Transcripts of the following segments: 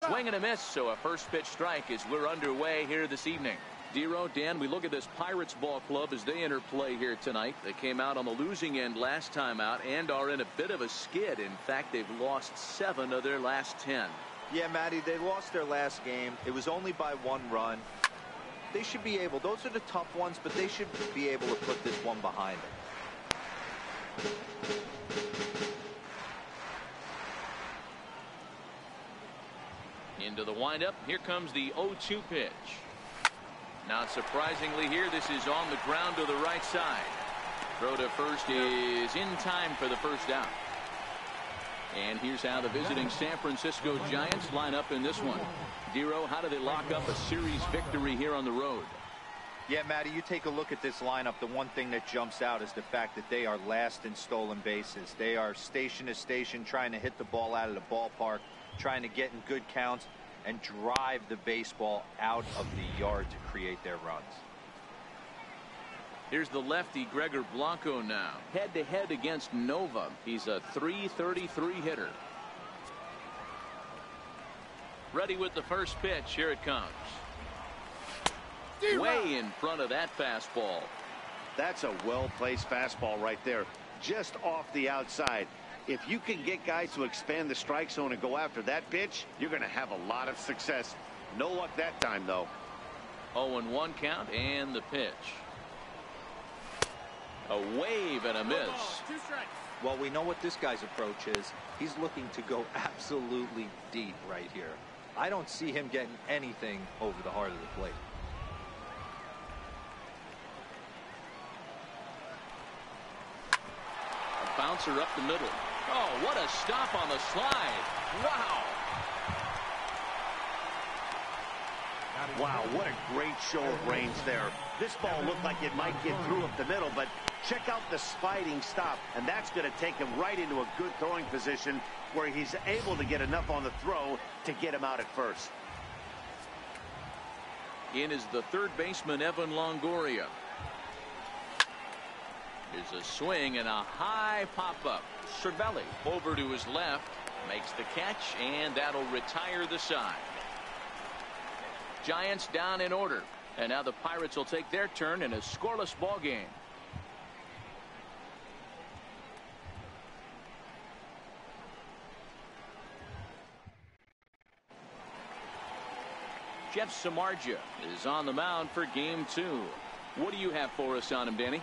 Swing and a miss, so a first pitch strike as we're underway here this evening. Dero, Dan, we look at this Pirates ball club as they enter play here tonight. They came out on the losing end last time out and are in a bit of a skid. In fact, they've lost 7 of their last 10. Yeah, Matty, they lost their last game. It was only by 1 run. They should be able, those are the tough ones, but they should be able to put this one behind them. Into the windup. Here comes the 0-2 pitch. Not surprisingly here, this is on the ground to the right side. Throw to first is in time for the first down. And here's how the visiting San Francisco Giants line up in this one. Dero, how do they lock up a series victory here on the road? Yeah, Matty, you take a look at this lineup. The one thing that jumps out is the fact that they are last in stolen bases. They are station to station trying to hit the ball out of the ballpark, trying to get in good counts and drive the baseball out of the yard to create their runs. Here's the lefty Gregor Blanco now. Head-to-head against Nova. He's a .333 hitter. Ready with the first pitch. Here it comes. Way in front of that fastball. That's a well-placed fastball right there. Just off the outside. If you can get guys to expand the strike zone and go after that pitch, you're going to have a lot of success. No luck that time, though. 0-1 count and the pitch. A wave and a miss. 2 strikes. Well, we know what this guy's approach is. He's looking to go absolutely deep right here. I don't see him getting anything over the heart of the plate. A bouncer up the middle. Oh, what a stop on the slide. Wow. Wow, what a great show of range there. This ball looked like it might get through up the middle, but check out the sliding stop, and that's going to take him right into a good throwing position where he's able to get enough on the throw to get him out at first. In is the third baseman, Evan Longoria. Here's a swing and a high pop-up. Cervelli over to his left, makes the catch, and that'll retire the side. Giants down in order, and now the Pirates will take their turn in a scoreless ball game. Jeff Samardzija is on the mound for game 2. What do you have for us on him, Danny?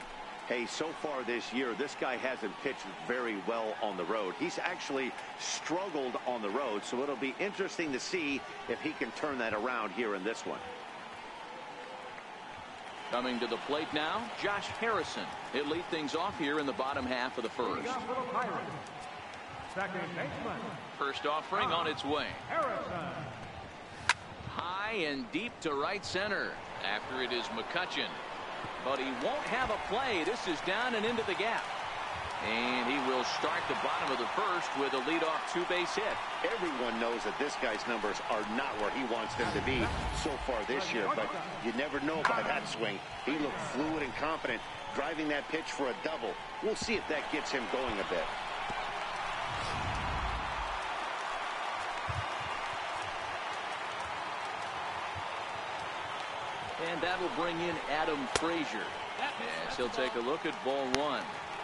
Hey, so far this year, this guy hasn't pitched very well on the road. He's actually struggled on the road, so it'll be interesting to see if he can turn that around here in this one. Coming to the plate now, Josh Harrison. He'll lead things off here in the bottom half of the first. Second baseman. First offering on its way. Harrison. High and deep to right center. After it is McCutchen. But he won't have a play. This is down and into the gap. And he will start the bottom of the first with a leadoff 2-base hit. Everyone knows that this guy's numbers are not where he wants them to be so far this year, but you never know by that swing. He looked fluid and confident, driving that pitch for a double. We'll see if that gets him going a bit. And that will bring in Adam Frazier. Yes, he'll take a look at ball 1.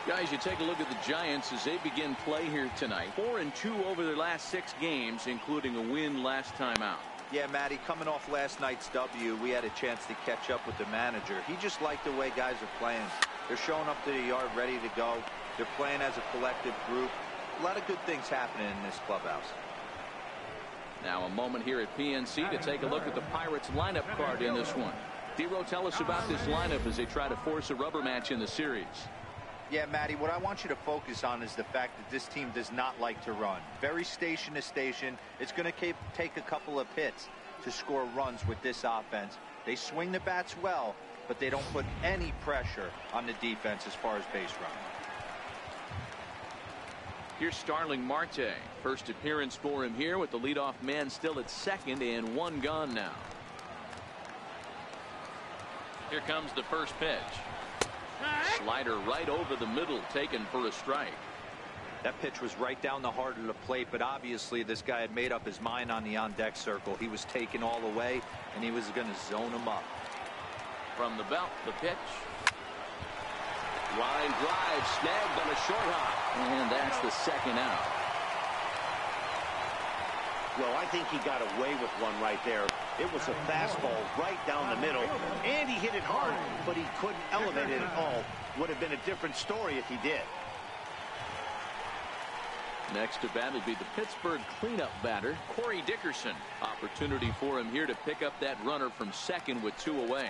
Guys, you take a look at the Giants as they begin play here tonight. 4-2 over their last 6 games, including a win last time out. Yeah, Matty, coming off last night's W, we had a chance to catch up with the manager. He just liked the way guys are playing. They're showing up to the yard ready to go. They're playing as a collective group. A lot of good things happening in this clubhouse. Now a moment here at PNC to take a look at the Pirates lineup card in this one. Dero, tell us about this lineup as they try to force a rubber match in the series. Yeah, Matty, what I want you to focus on is the fact that this team does not like to run. Very station to station. It's going to take a couple of hits to score runs with this offense. They swing the bats well, but they don't put any pressure on the defense as far as base running. Here's Starling Marte. First appearance for him here with the leadoff man still at second and 1 gone now. Here comes the first pitch. Slider right over the middle, taken for a strike. That pitch was right down the heart of the plate, but obviously this guy had made up his mind on the on-deck circle. He was taken all the way, and he was going to zone him up. From the belt, the pitch. Line drive, snagged on a short hop. And that's the second out. Well, I think he got away with one right there. It was a fastball right down the middle, and he hit it hard, but he couldn't elevate it at all. Would have been a different story if he did. Next to bat will be the Pittsburgh cleanup batter, Corey Dickerson. Opportunity for him here to pick up that runner from second with 2 away.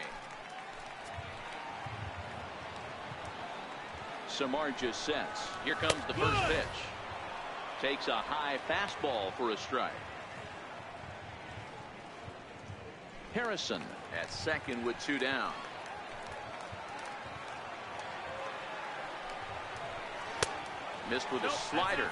Samar just sets. Here comes the first pitch. Takes a high fastball for a strike. Harrison at second with 2 down. Missed with a slider.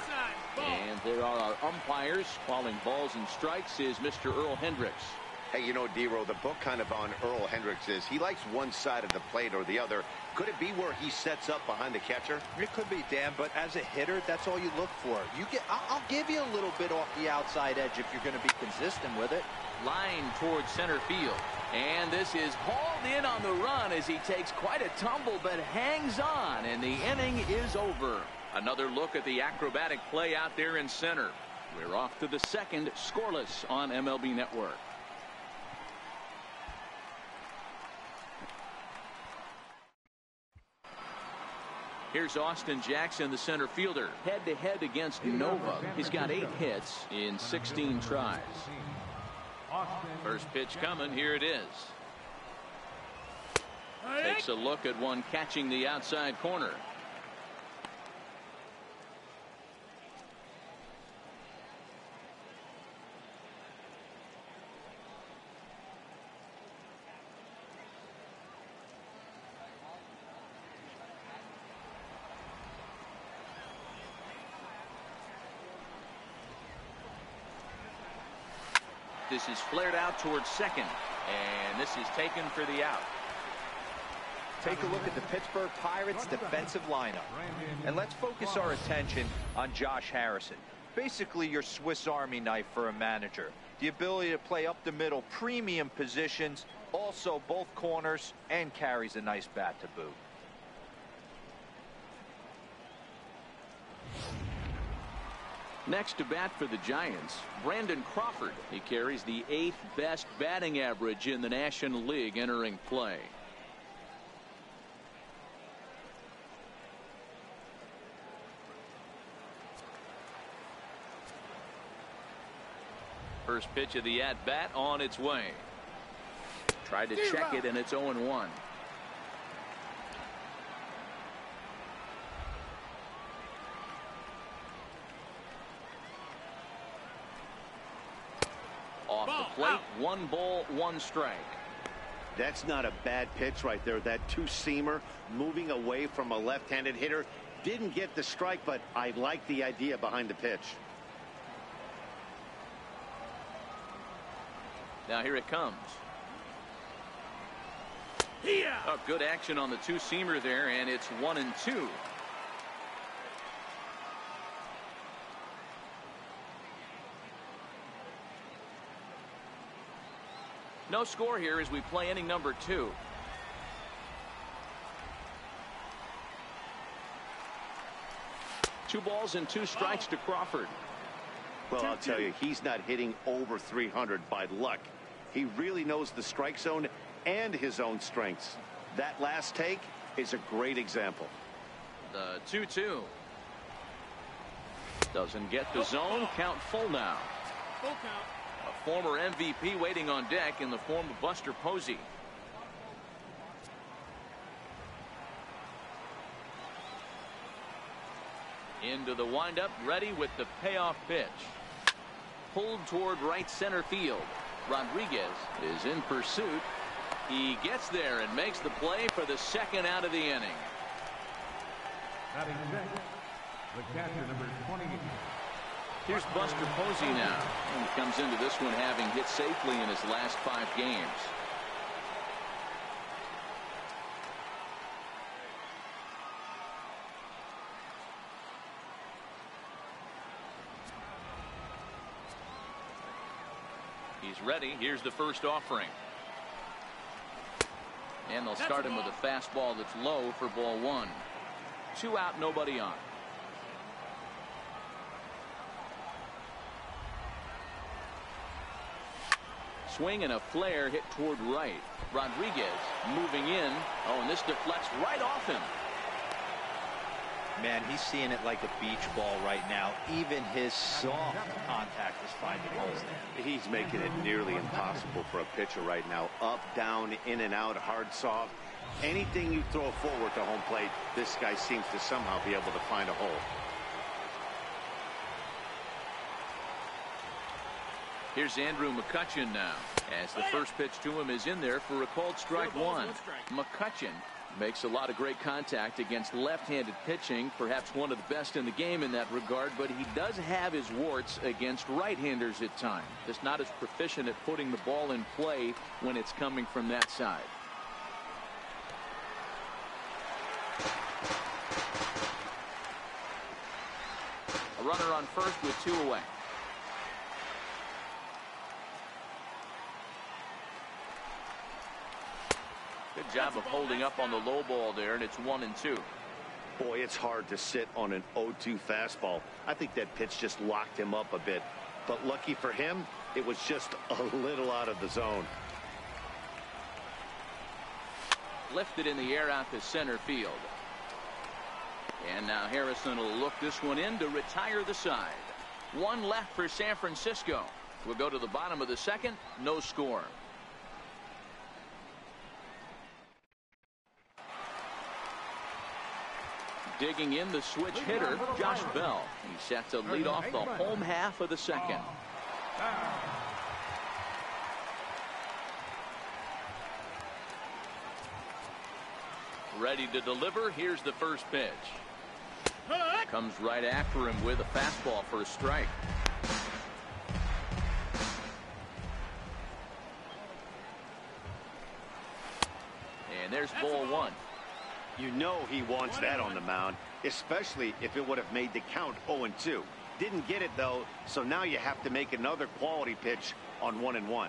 And there are our umpires. Calling balls and strikes is Mr. Earl Hendricks. Hey, you know, D-Row, the book kind of on Earl Hendricks is he likes one side of the plate or the other. Could it be where he sets up behind the catcher? It could be, Dan, but as a hitter, that's all you look for. I'll give you a little bit off the outside edge if you're going to be consistent with it. Line towards center field. And this is hauled in on the run as he takes quite a tumble but hangs on, and the inning is over. Another look at the acrobatic play out there in center. We're off to the second, scoreless on MLB Network. Here's Austin Jackson, the center fielder, head-to-head against Nova. He's got 8 hits in 16 tries. First pitch coming. Here it is. Takes a look at one catching the outside corner. This is flared out towards second, and this is taken for the out. Take a look at the Pittsburgh Pirates defensive lineup. And let's focus our attention on Josh Harrison. Basically your Swiss Army knife for a manager. The ability to play up the middle, premium positions, also both corners, and carries a nice bat to boot. Next to bat for the Giants, Brandon Crawford. He carries the 8th best batting average in the National League entering play. First pitch of the at-bat on its way. Tried to check it, and it's 0-1. Off the plate, 1 ball, 1 strike. That's not a bad pitch right there. That two-seamer moving away from a left-handed hitter. Didn't get the strike, but I like the idea behind the pitch. Now here it comes. Oh, good action on the two-seamer there, and it's 1-2. No score here as we play inning number 2. Two balls and 2 strikes to Crawford. Well, I'll tell you, he's not hitting over 300 by luck. He really knows the strike zone and his own strengths. That last take is a great example. The 2-2. Doesn't get the zone. Count full now. Full count. A former MVP waiting on deck in the form of Buster Posey. Into the windup, ready with the payoff pitch. Pulled toward right center field. Rodriguez is in pursuit. He gets there and makes the play for the second out of the inning. Batting next, the catcher, number 28. Here's Buster Posey now. He comes into this one having hit safely in his last 5 games. He's ready. Here's the first offering. And they'll start him with a fastball that's low for ball 1. 2 out, nobody on. Swing and a flare hit toward right. Rodriguez moving in. Oh, and this deflects right off him. Man, he's seeing it like a beach ball right now. Even his soft contact is finding holes there. He's making it nearly impossible for a pitcher right now. Up, down, in and out, hard, soft. Anything you throw forward to home plate, this guy seems to somehow be able to find a hole. Here's Andrew McCutchen now, as the first pitch to him is in there for a called strike 1. McCutchen makes a lot of great contact against left-handed pitching, perhaps one of the best in the game in that regard, but he does have his warts against right-handers at times. Just not as proficient at putting the ball in play when it's coming from that side. A runner on first with 2 away. Good job of holding up on the low ball there, and it's 1-2. Boy, it's hard to sit on an 0-2 fastball. I think that pitch just locked him up a bit. But lucky for him, it was just a little out of the zone. Lifted in the air out to center field. And now Harrison will look this one in to retire the side. 1 left for San Francisco. We'll go to the bottom of the second. No score. Digging in the switch hitter, Josh Bell. He's set to lead off the home half of the second. Ready to deliver. Here's the first pitch. Comes right after him with a fastball for a strike. And there's ball 1. You know he wants that on the mound, especially if it would have made the count 0-2. Didn't get it, though, so now you have to make another quality pitch on 1-1.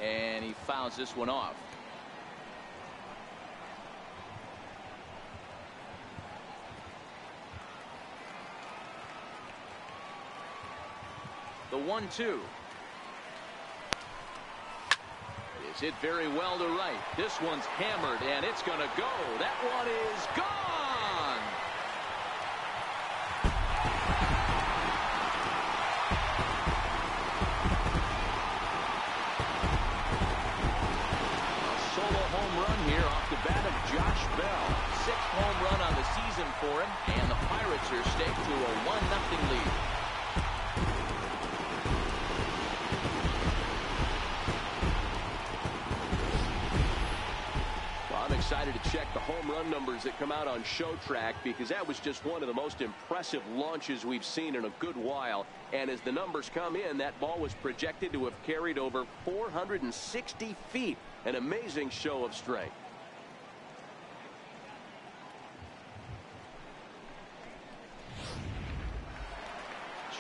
And he fouls this one off. The 1-2. Is hit very well to right. This one's hammered, and it's going to go. That one is gone. A solo home run here off the bat of Josh Bell. 6th home run on the season for him, and the Pirates are staked to a 1-0 lead. Excited to check the home run numbers that come out on Show Track, because that was just one of the most impressive launches we've seen in a good while. And as the numbers come in, that ball was projected to have carried over 460 feet. An amazing show of strength.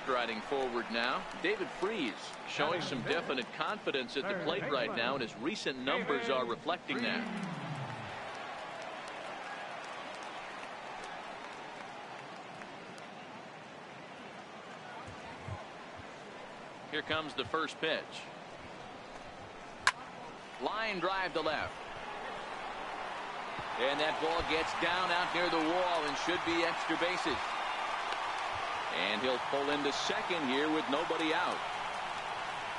Striding forward now, David Freese showing some definite confidence at the plate right now, and his recent numbers are reflecting that. Here comes the first pitch. Line drive to left. And that ball gets down out near the wall and should be extra bases. And he'll pull into second here with nobody out.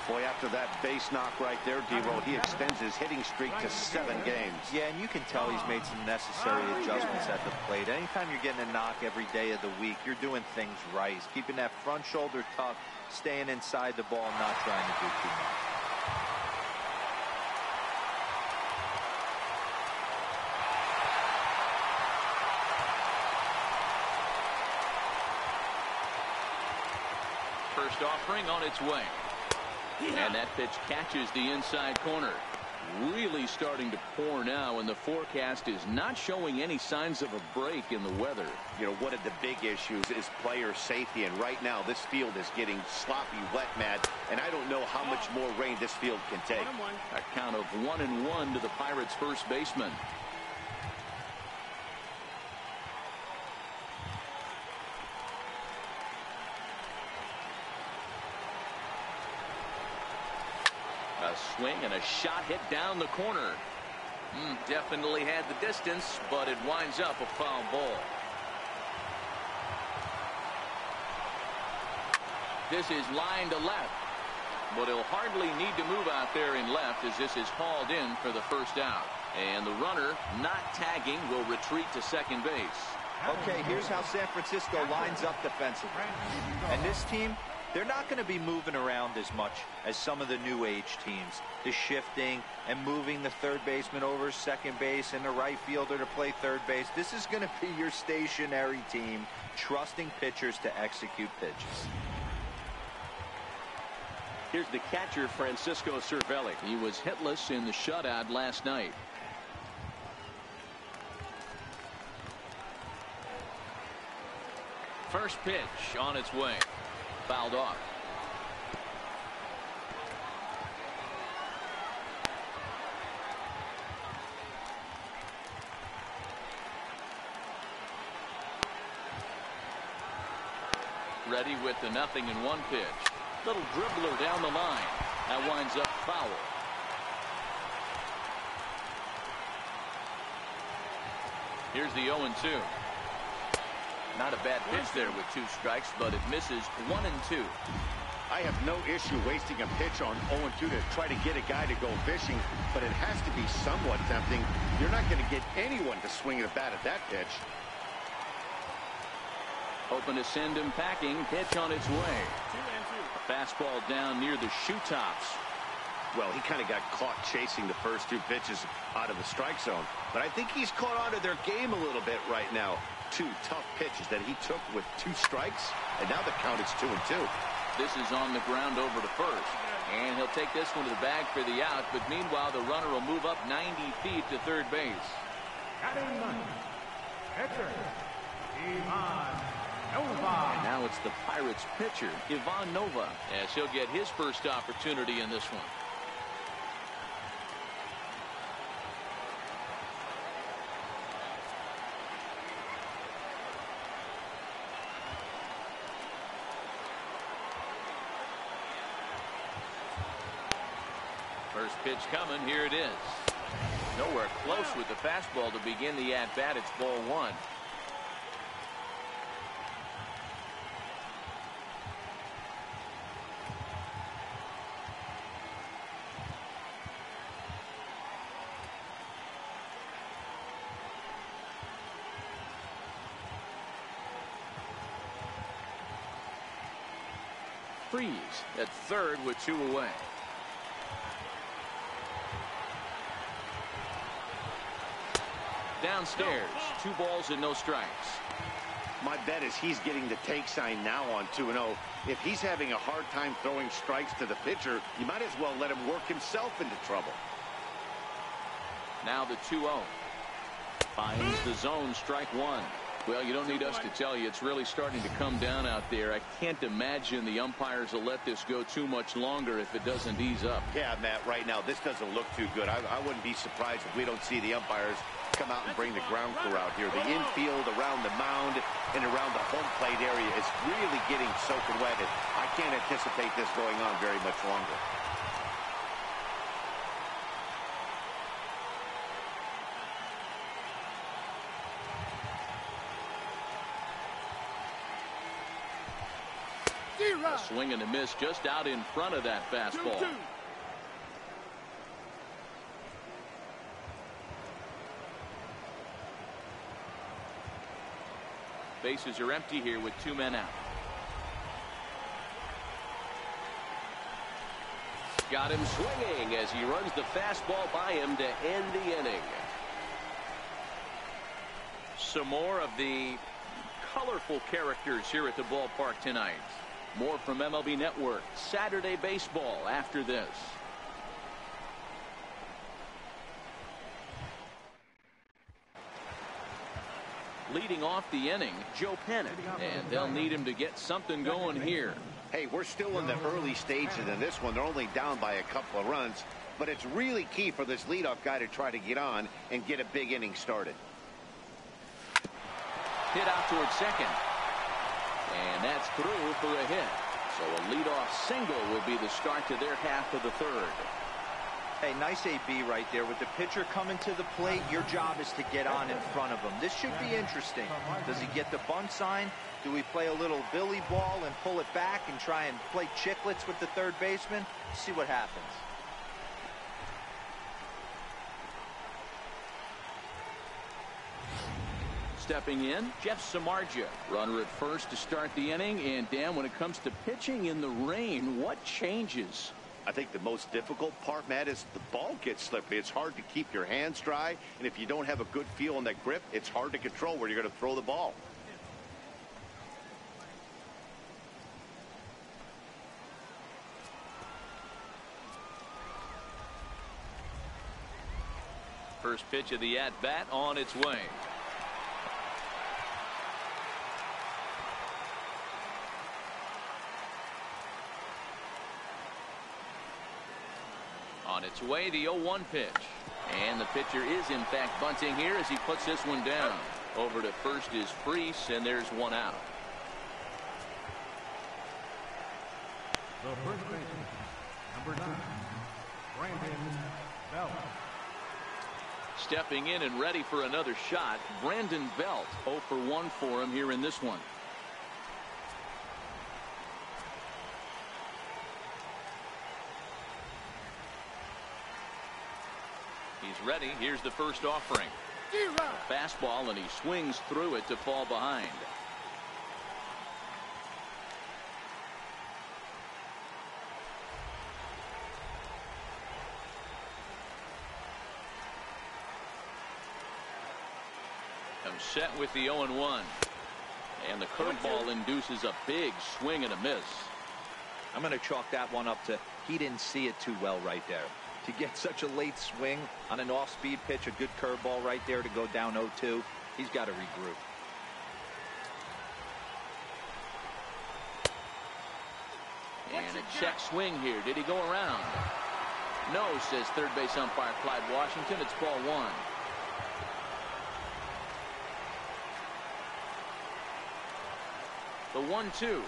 Boy, after that base knock right there, D-Roll, he extends his hitting streak to 7 games. Yeah, and you can tell he's made some necessary adjustments at the plate. Anytime you're getting a knock every day of the week, you're doing things right. He's keeping that front shoulder tucked, staying inside the ball, not trying to do too much. First offering on its way. And that pitch catches the inside corner. really starting to pour now, and the forecast is not showing any signs of a break in the weather. You know, one of the big issues is player safety, and right now this field is getting sloppy wet, Matt, and I don't know how much more rain this field can take. A count of 1-1 to the Pirates' first baseman. A swing and a shot hit down the corner. Definitely had the distance, but it winds up a foul ball. This is line to left, but he'll hardly need to move out there in left as this is hauled in for the first out. And the runner, not tagging, will retreat to second base. Okay, here's how San Francisco lines up defensively. And this team, they're not going to be moving around as much as some of the new age teams. The shifting and moving the third baseman over second base and the right fielder to play third base. This is going to be your stationary team, trusting pitchers to execute pitches. Here's the catcher, Francisco Cervelli. He was hitless in the shutout last night. First pitch on its way. Fouled off. Ready with the 0-1 pitch. Little dribbler down the line. That winds up foul. Here's the 0-2. Not a bad pitch there with 2 strikes, but it misses 1-2. I have no issue wasting a pitch on 0-2 to try to get a guy to go fishing, but it has to be somewhat tempting. You're not going to get anyone to swing the bat at that pitch. Open to send him packing. Pitch on its way. A fastball down near the shoe tops. Well, he kind of got caught chasing the first 2 pitches out of the strike zone, but I think he's caught on to their game a little bit right now. 2 tough pitches that he took with 2 strikes, and now the count is 2-2. This is on the ground over to first, and he'll take this one to the bag for the out, but meanwhile the runner will move up 90 feet to third base. Batting ninth, pitcher, Nova. And now it's the Pirates pitcher, Ivan Nova, as he'll get his first opportunity in this one. First pitch coming. Here it is. Nowhere close with the fastball to begin the at-bat. It's ball 1. Freeze at third with 2 away. Downstairs, 2 balls and no strikes. My bet is he's getting the take sign now on 2-0. If he's having a hard time throwing strikes to the pitcher, you might as well let him work himself into trouble. Now the 2-0. Finds the zone, strike 1. Well, you don't need us to tell you, it's really starting to come down out there. I can't imagine the umpires will let this go too much longer if it doesn't ease up. Yeah, Matt, right now this doesn't look too good. I wouldn't be surprised if we don't see the umpires come out and bring the ground crew out here. The infield, around the mound, and around the home plate area is really getting soaking wet. And I can't anticipate this going on very much longer. A swing and a miss just out in front of that fastball. Bases are empty here with 2 men out. Got him swinging as he runs the fastball by him to end the inning. Some more of the colorful characters here at the ballpark tonight. More from MLB Network Saturday Baseball after this. Leading off the inning, Joe Pennant, and they'll need him to get something going here. Hey, we're still in the early stages in this one. They're only down by a couple of runs, but it's really key for this leadoff guy to try to get on and get a big inning started. Hit out towards second, and that's through for a hit. So a leadoff single will be the start to their half of the third. Hey, nice AB right there. With the pitcher coming to the plate, your job is to get on in front of him. This should be interesting. Does he get the bunt sign? Do we play a little Billy ball and pull it back and try and play chicklets with the third baseman? See what happens. Stepping in, Jeff Samardzija. Runner at first to start the inning. And Dan, when it comes to pitching in the rain, what changes? I think the most difficult part, Matt, is the ball gets slippery. It's hard to keep your hands dry, and if you don't have a good feel on that grip, it's hard to control where you're going to throw the ball. First pitch of the at-bat on its way. On its way, the 0-1 pitch. And the pitcher is, in fact, bunting here as he puts this one down. Over to first is Freese, and there's one out. The first baseman, number 9, Brandon Belt. Stepping in and ready for another shot, Brandon Belt. 0 for 1 for him here in this one. He's ready. Here's the first offering. A fastball, and he swings through it to fall behind. Comes set with the 0-1. And the curveball induces a big swing and a miss. I'm going to chalk that one up to he didn't see it too well right there. To get such a late swing on an off-speed pitch, a good curveball right there to go down 0-2, he's got to regroup. And a check swing here. Did he go around? No, says third base umpire Clyde Washington. It's ball 1. The 1-2.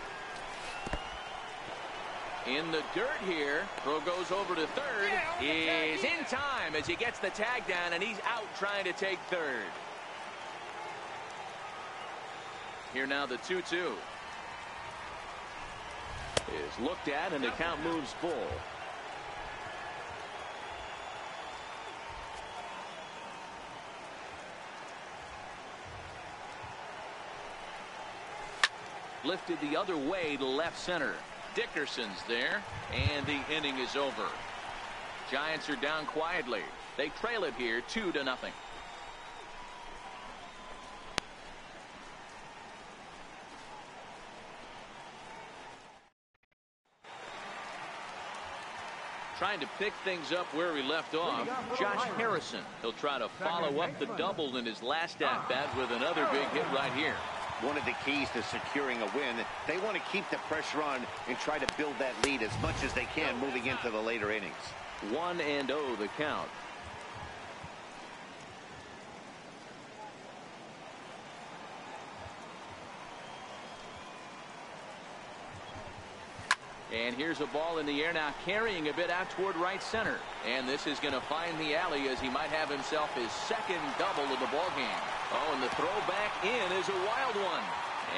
In the dirt here. Throw goes over to third. Is in time as he gets the tag down, and he's out trying to take third. Here now the 2-2. Is looked at, and the count moves full. Lifted the other way to left center. Dickerson's there, and the inning is over. Giants are down quietly. They trail it here 2-0. Trying to pick things up where he left off, Josh Harrison. He'll try to follow up the double in his last at-bat with another big hit right here. One of the keys to securing a win, they want to keep the pressure on and try to build that lead as much as they can moving into the later innings. 1-0 the count. And here's a ball in the air now, carrying a bit out toward right center. And this is going to find the alley as he might have himself his second double of the ball game. Oh, and the throw back in is a wild one.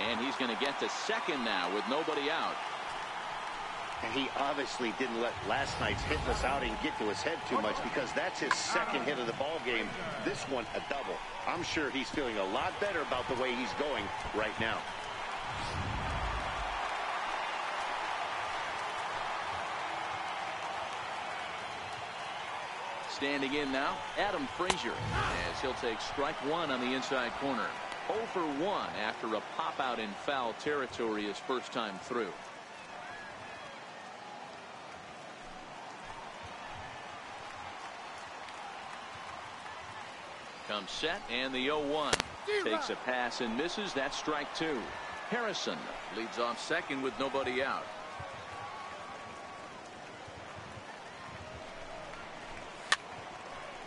And he's going to get to second now with nobody out. And he obviously didn't let last night's hitless outing get to his head too much, because that's his second hit of the ball game. This one a double. I'm sure he's feeling a lot better about the way he's going right now. Standing in now, Adam Frazier, as he'll take strike 1 on the inside corner. 0 for 1 after a pop out in foul territory his first time through. Comes set, and the 0-1. Takes a pass and misses. That's strike two. Harrison leads off second with nobody out.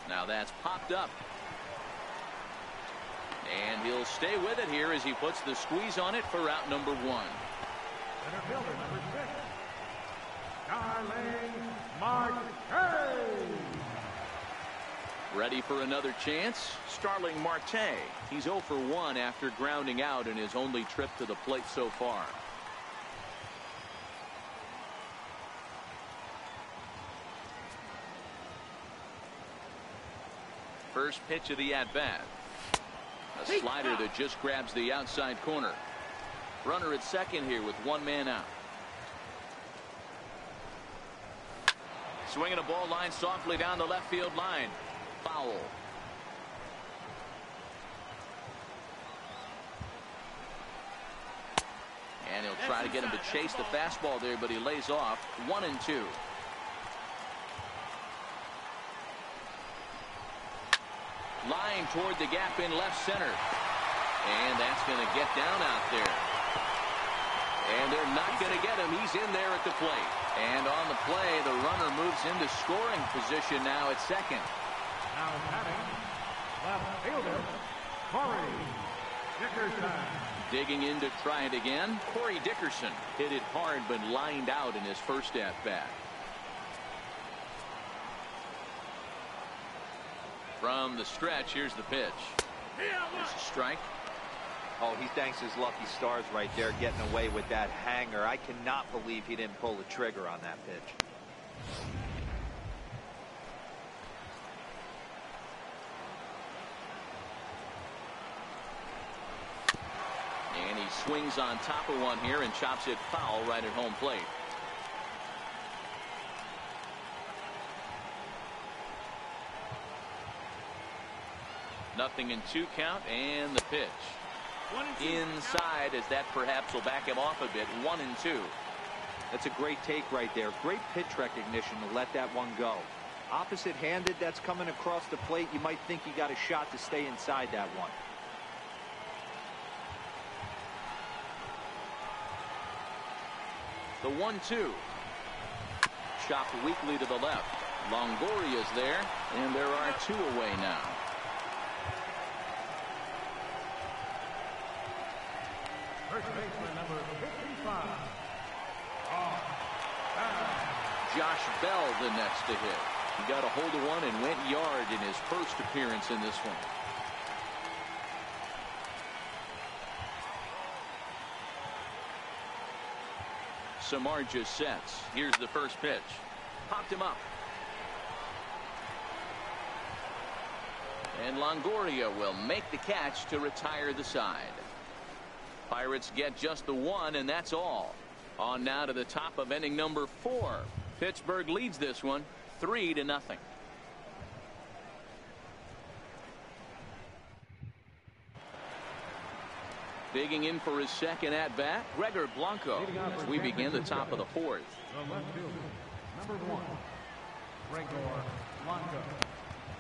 Now that's popped up. And he'll stay with it here as he puts the squeeze on it for out number one. Center fielder, number 6, Starling Marte. Ready for another chance. Starling Marte. He's 0 for 1 after grounding out in his only trip to the plate so far. First pitch of the at-bat. A slider that just grabs the outside corner. Runner at second here with one man out. Swinging a ball line softly down the left field line. Foul. And he'll try to get him to chase the fastball there, but he lays off. 1-2. Line toward the gap in left center. And that's going to get down out there. And they're not going to get him. He's in there at the plate. And on the play, the runner moves into scoring position now at second. Now batting, left fielder, Corey Dickerson. Digging in to try it again. Corey Dickerson hit it hard but lined out in his first at-bat. From the stretch, here's the pitch. There's a strike. Oh, he thanks his lucky stars right there getting away with that hanger. I cannot believe he didn't pull the trigger on that pitch. And he swings on top of one here and chops it foul right at home plate. Nothing in 2 count, and the pitch. Inside, as that perhaps will back him off a bit. 1-2. That's a great take right there. Great pitch recognition to let that one go. Opposite-handed, that's coming across the plate. You might think he got a shot to stay inside that one. The 1-2. Chopped weakly to the left. Longoria's there, and there are 2 away now. First baseman, number 55. Josh Bell the next to hit. He got a hold of one and went yard in his first appearance in this one. Samardzija sets. Here's the first pitch. Popped him up. And Longoria will make the catch to retire the side. Pirates get just the 1, and that's all. On now to the top of inning number 4. Pittsburgh leads this one 3-0. Digging in for his second at-bat, Gregor Blanco, as we begin the top of the 4th. The left fielder, number 1, Gregor Blanco.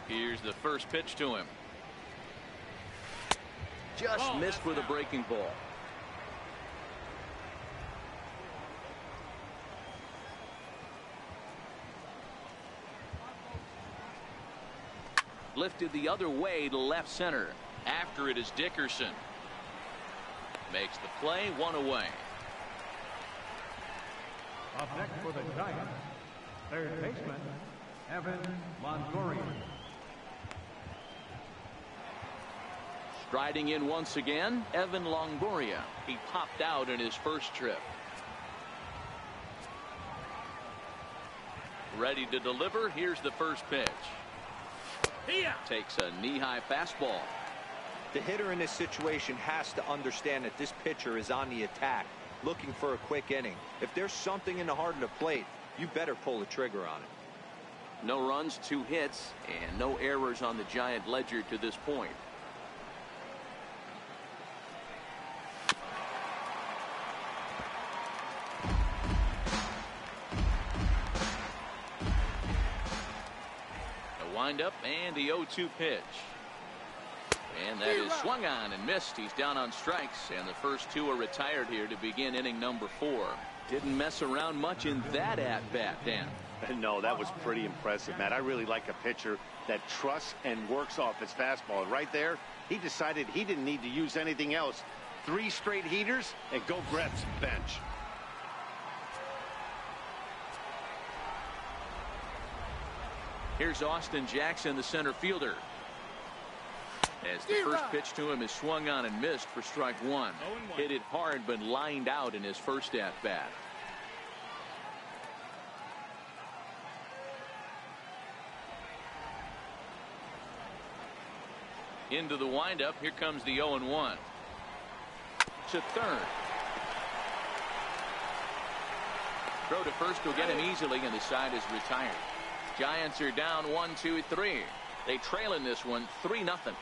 Here's the first pitch to him. Just missed with a breaking ball. Lifted the other way to left center. After it is Dickerson. Makes the play, 1 away. Up next for the Giants, third baseman, Evan Longoria. Striding in once again, Evan Longoria. He popped out in his first trip. Ready to deliver. Here's the first pitch. Takes a knee-high fastball. The hitter in this situation has to understand that this pitcher is on the attack, looking for a quick inning. If there's something in the heart of the plate, you better pull the trigger on it. No runs, 2 hits, and no errors on the Giant ledger to this point. Wind up and the 0-2 pitch. And that is swung on and missed. He's down on strikes, and the first two are retired here to begin inning number 4. Didn't mess around much in that at-bat, Dan. No, that was pretty impressive, Matt. I really like a pitcher that trusts and works off his fastball. And right there, he decided he didn't need to use anything else. 3 straight heaters and go grab some bench. Here's Austin Jackson, the center fielder. As the first pitch to him is swung on and missed for strike 1. Hit it hard but lined out in his first at-bat. Into the windup. Here comes the 0-1. To third. Throw to first will get him easily, and the side is retired. Giants are down 1-2-3. They trail in this one 3-0.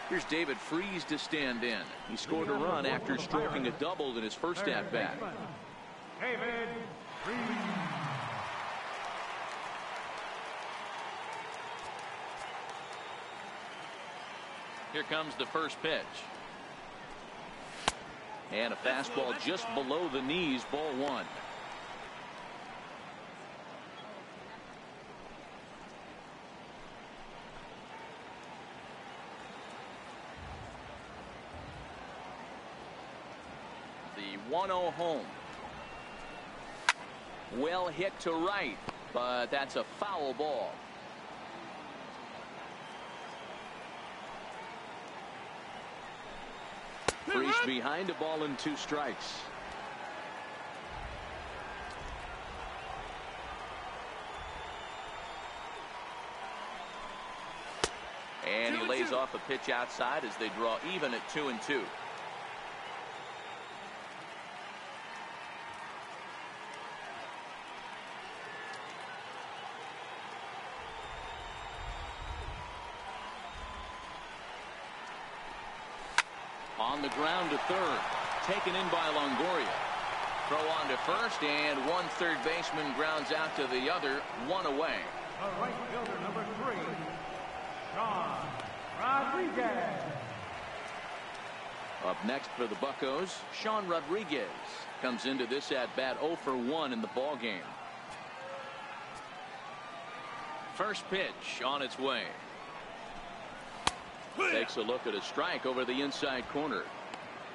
Here's David Freese to stand in. He scored a run after stroking a double in his first at-bat. David Freese. Here comes the first pitch. And a fastball just below the knees, ball 1. The 1-0 home. Well hit to right, but that's a foul ball. Freeze behind, a ball and 2 strikes. And he lays off a pitch outside as they draw even at 2-2. On the ground to third. Taken in by Longoria. Throw on to first, and one third baseman grounds out to the other, 1 away. The right fielder, number 3, Sean Rodriguez. Up next for the Buccos, Sean Rodriguez comes into this at-bat 0 for 1 in the ballgame. First pitch on its way. Takes a look at a strike over the inside corner.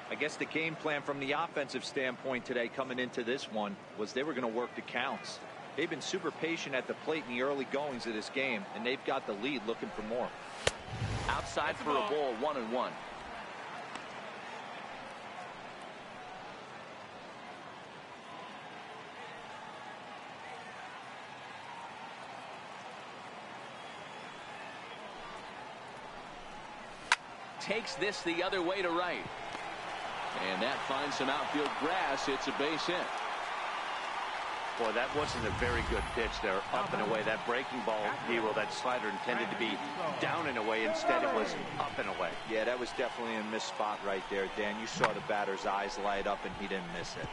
I guess the game plan from the offensive standpoint today coming into this one was they were going to work the counts. They've been super patient at the plate in the early goings of this game, and they've got the lead looking for more. Outside for a ball, 1-1. Takes this the other way to right. And that finds some outfield grass. It's a base hit. Boy, that wasn't a very good pitch there. Up and away. That breaking ball, Hero, that slider intended to be down and away. Instead, it was up and away. Yeah, that was definitely a missed spot right there, Dan. You saw the batter's eyes light up, and he didn't miss it.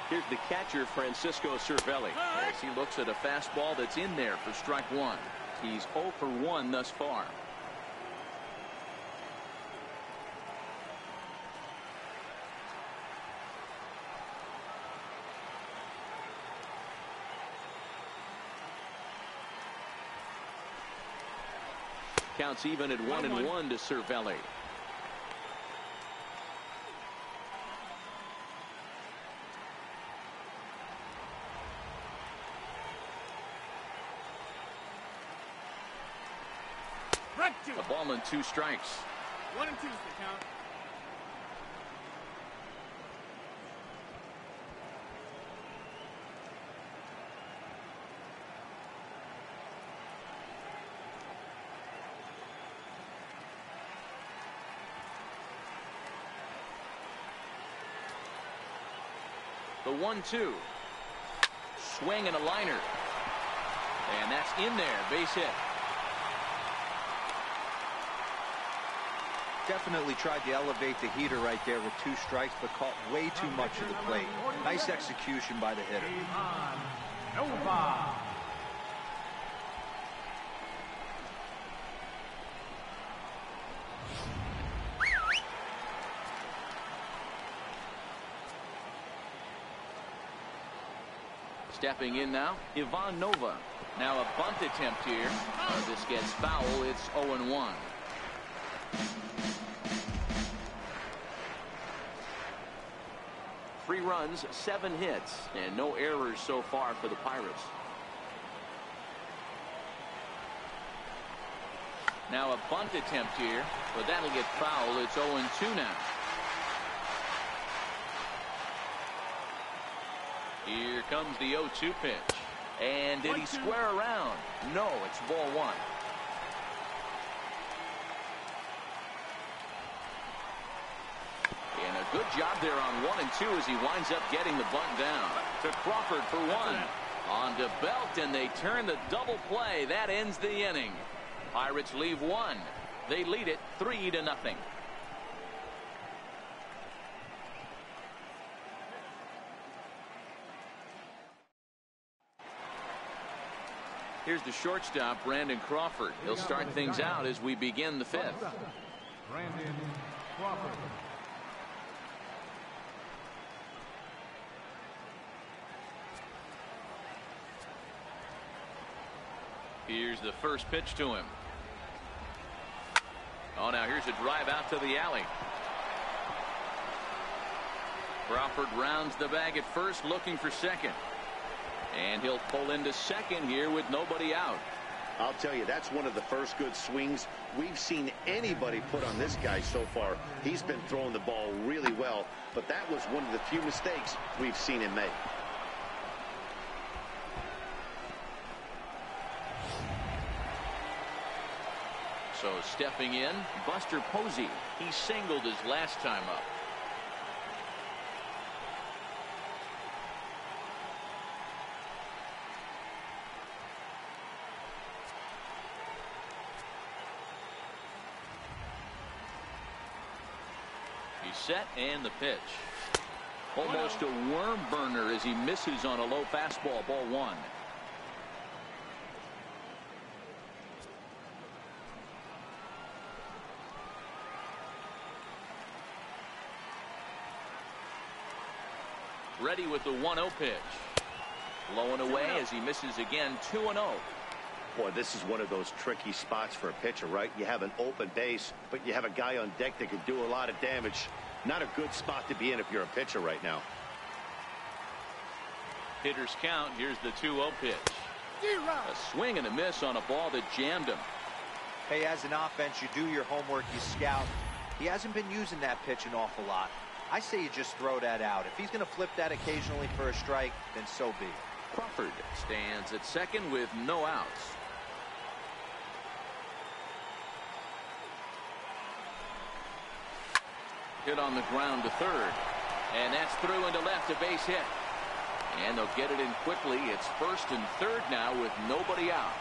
Here's the catcher, Francisco Cervelli, as he looks at a fastball that's in there for strike 1. He's 0 for 1 thus far. Counts even at 1-1 to Cervelli. A ball and 2 strikes. 1 and 2 is the count. The 1-2. Swing and a liner. And that's in there. Base hit. Definitely tried to elevate the heater right there with 2 strikes, but caught way too much of the plate. Nice execution by the hitter. Stepping in now, Ⅲ. Now a bunt attempt here. This gets foul. It's 0-1. Three runs, 7 hits, and no errors so far for the Pirates. Now a bunt attempt here, but that'll get foul. It's 0-2 now. Here comes the 0-2 pitch. And did he square around? No, it's ball 1. And a good job there on 1 and 2 as he winds up getting the bunt down. To Crawford for 1. On to Belt, and they turn the double play. That ends the inning. Pirates leave 1. They lead it 3-0. Here's the shortstop, Brandon Crawford. He'll start things out as we begin the 5th. Brandon Crawford. Here's the first pitch to him. Oh, now here's a drive out to the alley. Crawford rounds the bag at first, looking for second. And he'll pull into second here with nobody out. I'll tell you, that's one of the first good swings we've seen anybody put on this guy so far. He's been throwing the ball really well, but that was one of the few mistakes we've seen him make. So stepping in, Buster Posey. He singled his last time up. He's set, and the pitch. Almost a worm burner as he misses on a low fastball, ball 1. Ready with the 1-0 pitch. Low and away as he misses again, 2-0. Boy, this is one of those tricky spots for a pitcher, right? You have an open base, but you have a guy on deck that can do a lot of damage. Not a good spot to be in if you're a pitcher right now. Hitters count. Here's the 2-0 pitch. A swing and a miss on a ball that jammed him. Hey, as an offense, you do your homework, you scout. He hasn't been using that pitch an awful lot. I say you just throw that out. If he's going to flip that occasionally for a strike, then so be it. Crawford stands at second with no outs. Hit on the ground to third. And that's through into left, a base hit. And they'll get it in quickly. It's first and third now with nobody out.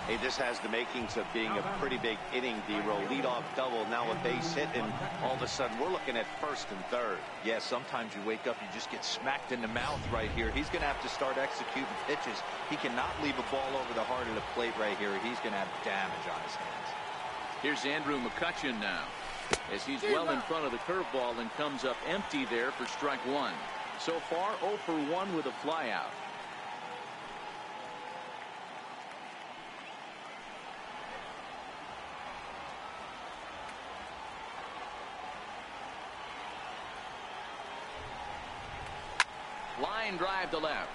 Hey, this has the makings of being a pretty big inning, D-Roll. Leadoff double, now a base hit, and all of a sudden we're looking at first and third. Yeah, sometimes you wake up, you just get smacked in the mouth right here. He's going to have to start executing pitches. He cannot leave a ball over the heart of the plate right here. He's going to have damage on his hands. Here's Andrew McCutchen now, as he's well in front of the curveball and comes up empty there for strike 1. So far, 0 for 1 with a flyout. Line drive to left.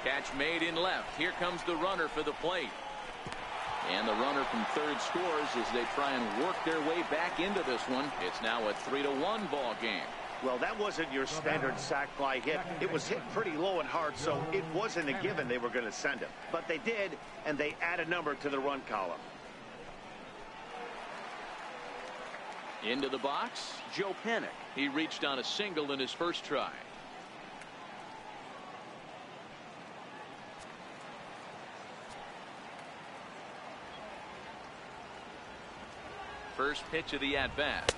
Catch made in left. Here comes the runner for the plate. And the runner from third scores as they try and work their way back into this one. It's now a 3-1 ball game. Well, that wasn't your standard sac fly hit. It was hit pretty low and hard, so it wasn't a given they were going to send him. But they did, and they add a number to the run column. Into the box, Joe Panik. He reached on a single in his first try. First pitch of the at-bat.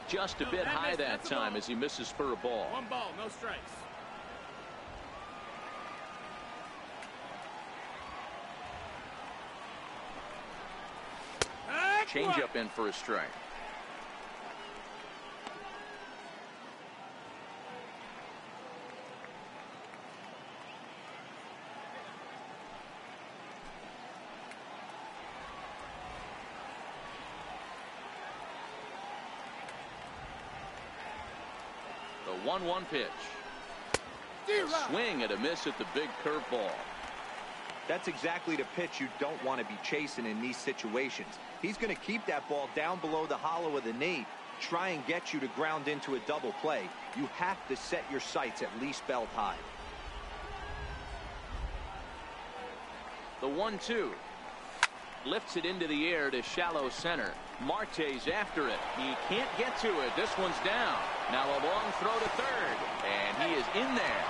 Just a bit high that time as he misses for a ball. 1 ball, no strikes. Change up in for a strike. The 1-1 pitch. A swing and a miss at the big curveball. That's exactly the pitch you don't want to be chasing in these situations. He's going to keep that ball down below the hollow of the knee, try and get you to ground into a double play. You have to set your sights at least belt high. The 1-2. Lifts it into the air to shallow center. Marte's after it. He can't get to it. This one's down. Now a long throw to third. And he is in there.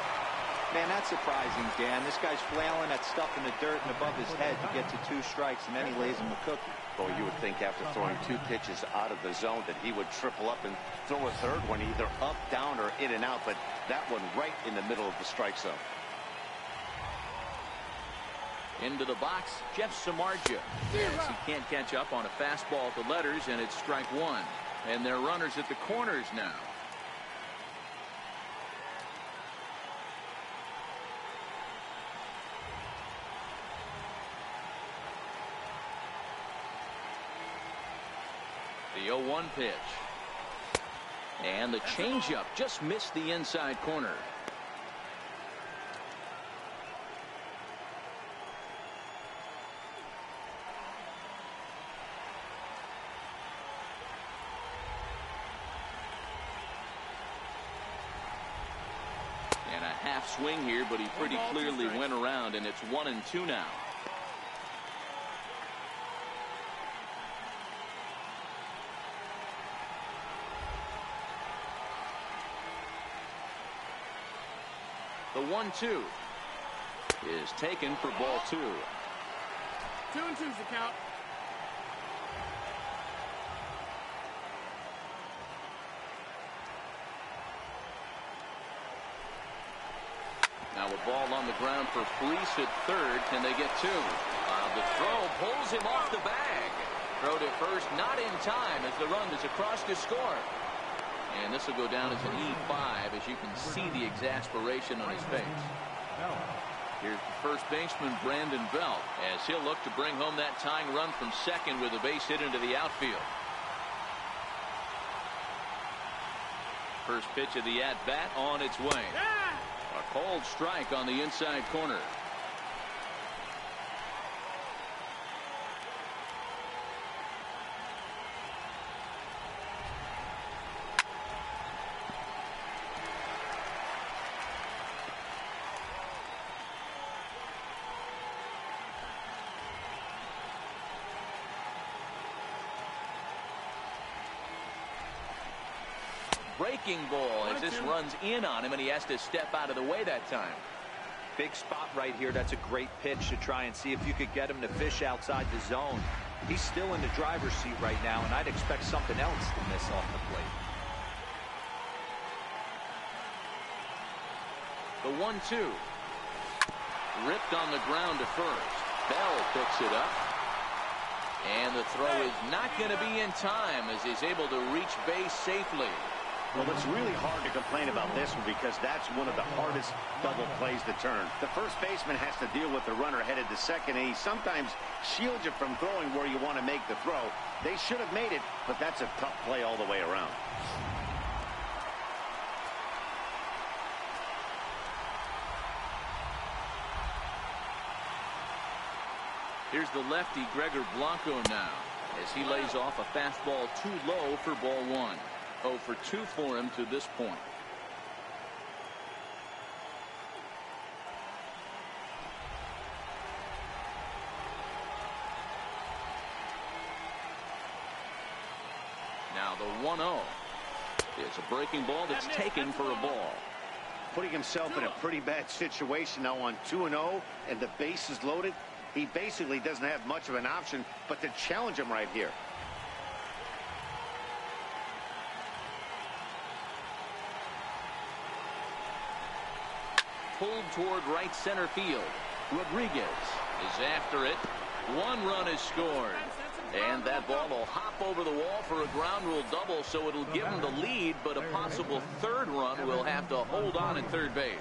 Man, that's surprising, Dan. This guy's flailing that stuff in the dirt and above his head to get to 2 strikes, and then he lays him a cookie. Boy, you would think after throwing 2 pitches out of the zone that he would triple up and throw a third one either up, down, or in and out, but that one right in the middle of the strike zone. Into the box, Jeff Samardzija. As he can't catch up on a fastball at the letters, and it's strike 1. And they're runners at the corners now. The 0-1 pitch. And the changeup just missed the inside corner. And a half swing here, but he pretty clearly went around, and it's 1-2 now. The 1-2 is taken for ball 2. 2-2's the count. Now a ball on the ground for Fleece at third. Can they get 2? The throw pulls him off the bag. Throw to first, not in time as the run is across to score. And this will go down as an E5 as you can see the exasperation on his face. Here's the first baseman, Brandon Belt, as he'll look to bring home that tying run from second with a base hit into the outfield. First pitch of the at-bat on its way. A cold strike on the inside corner. Breaking ball as this runs in on him, and he has to step out of the way that time. Big spot right here. That's a great pitch to try and see if you could get him to fish outside the zone. He's still in the driver's seat right now, and I'd expect something else to miss off the plate. The 1-2. Ripped on the ground to first. Bell picks it up. And the throw is not going to be in time as he's able to reach base safely. Well, it's really hard to complain about this one because that's one of the hardest double plays to turn. The first baseman has to deal with the runner headed to second, and he sometimes shields you from throwing where you want to make the throw. They should have made it, but that's a tough play all the way around. Here's the lefty, Gregor Blanco, now, as he lays off a fastball too low for ball 1. 0 for 2 for him to this point. Now the 1-0. It's a breaking ball that's taken for a ball. Putting himself in a pretty bad situation now on 2-0, and the base is loaded. He basically doesn't have much of an option but to challenge him right here. pulled toward right center field. Rodriguez is after it. 1 run is scored. And that ball will hop over the wall for a ground rule double, so it'll give him the lead, but a possible 3rd run will have to hold on at third base.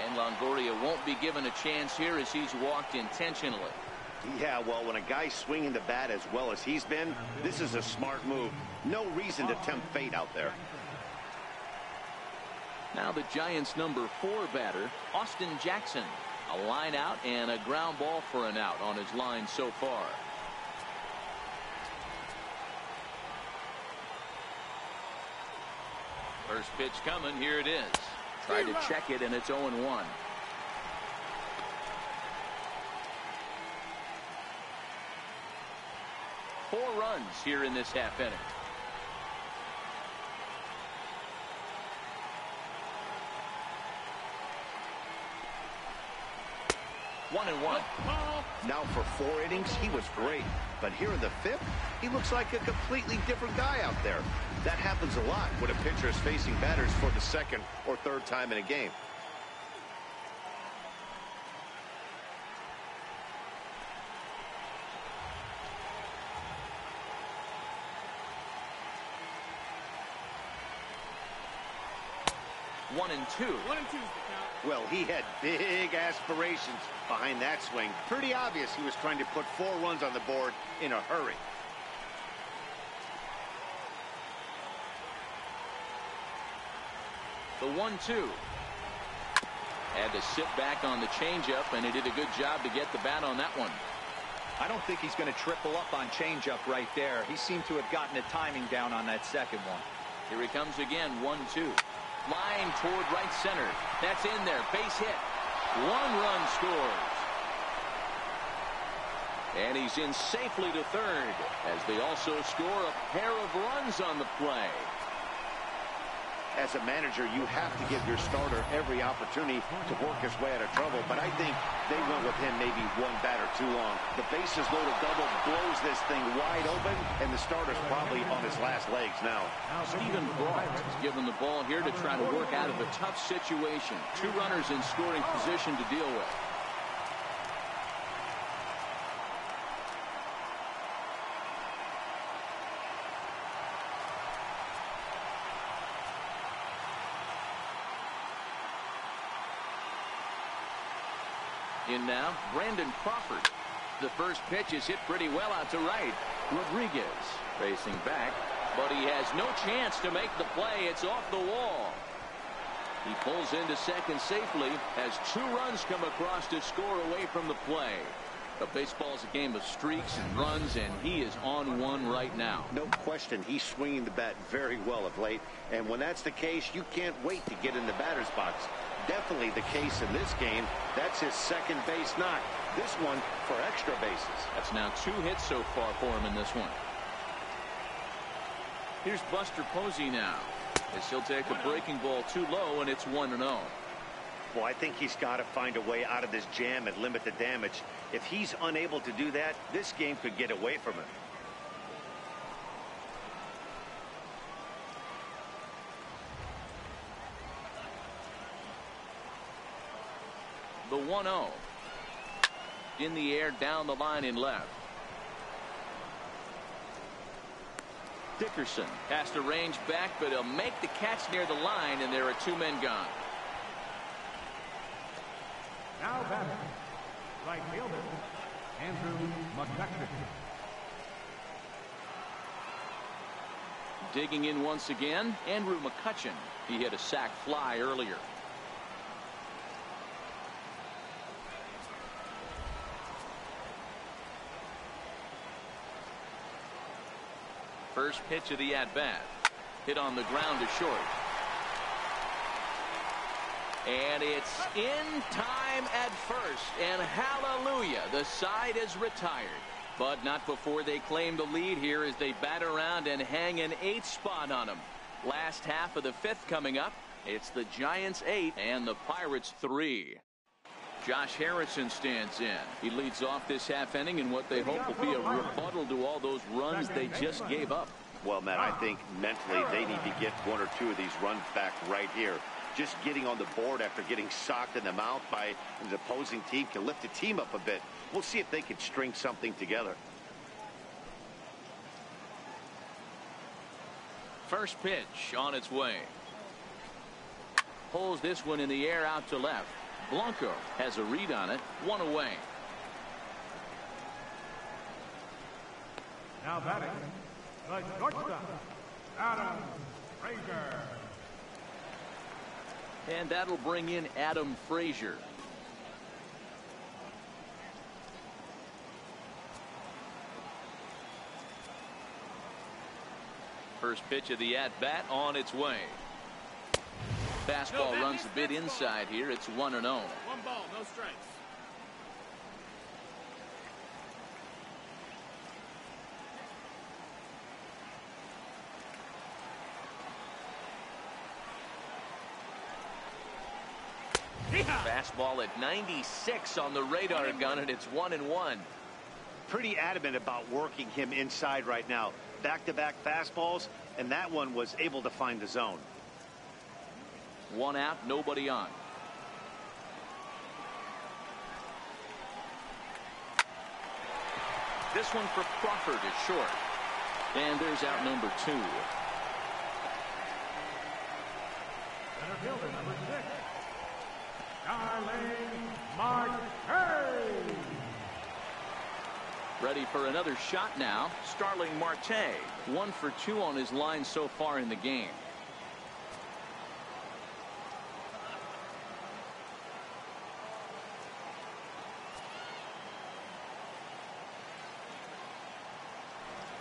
And Longoria won't be given a chance here as he's walked intentionally. Yeah, well, when a guy's swinging the bat as well as he's been, this is a smart move. No reason to tempt fate out there. Now the Giants' number 4 batter, Austin Jackson. A line out and a ground ball for an out on his line so far. First pitch coming. Here it is. Tried to check it, and it's 0-1. Four runs here in this half inning. One and one. Now for 4 innings, he was great. But here in the 5th, he looks like a completely different guy out there. That happens a lot when a pitcher is facing batters for the 2nd or 3rd time in a game. One and two. 1-2's the count. Well, he had big aspirations behind that swing. Pretty obvious he was trying to put 4 runs on the board in a hurry. The 1-2. Had to sit back on the changeup, and he did a good job to get the bat on that one. I don't think he's going to triple up on changeup right there. He seemed to have gotten the timing down on that second one. Here he comes again. 1-2. Line toward right center. That's in there. Base hit. 1 run scores. And he's in safely to third as they also score a pair of runs on the play. As a manager, you have to give your starter every opportunity to work his way out of trouble. But I think they went with him maybe 1 batter too long. The bases loaded double blows this thing wide open, and the starter's probably on his last legs now. Stephen Brock is given the ball here to try to work out of a tough situation. 2 runners in scoring position to deal with. In now, Brandon Crawford. The first pitch is hit pretty well out to right. Rodriguez racing back, but he has no chance to make the play. It's off the wall. He pulls into second safely as 2 runs come across to score away from the play. But baseball's a game of streaks and runs, and he is on one right now. No question, he's swinging the bat very well of late. And when that's the case, you can't wait to get in the batter's box. Definitely the case in this game. That's his second base knock. This one for extra bases. That's now 2 hits so far for him in this one. Here's Buster Posey now, as he'll take a breaking ball too low, and it's 1-0. Well, I think he's got to find a way out of this jam and limit the damage. If he's unable to do that, this game could get away from him. The 1-0. In the air, down the line in left. Dickerson has to range back, but he'll make the catch near the line, and there are 2 men gone. Now batting, right fielder, Andrew McCutcheon. Digging in once again, Andrew McCutcheon. He hit a sac fly earlier. First pitch of the at-bat. Hit on the ground to short. And it's in time at first. And hallelujah, the side is retired. But not before they claim the lead here as they bat around and hang an 8th spot on them. Last half of the 5th coming up. It's the Giants 8 and the Pirates 3. Josh Harrison stands in. He leads off this half inning in what they hope will be a rebuttal to all those runs they just gave up. Well, Matt, I think mentally they need to get one or two of these runs back right here. Just getting on the board after getting socked in the mouth by the opposing team can lift the team up a bit. We'll see if they can string something together. First pitch on its way. Pulls this one in the air out to left. Blanco has a read on it. One away. Now batting, the shortstop, Adam Frazier. And that'll bring in Adam Frazier. First pitch of the at-bat on its way. Fastball runs a bit inside here. It's 1-0. One ball, no strikes. Fastball at 96 on the radar gun, and it's 1-1. Pretty adamant about working him inside right now. Back-to-back fastballs, and that one was able to find the zone. One out, nobody on. This one for Crawford is short. And there's out number 2. Center fielder number 6, Starling Marte. Ready for another shot now. Starling Marte, 1 for 2 on his line so far in the game.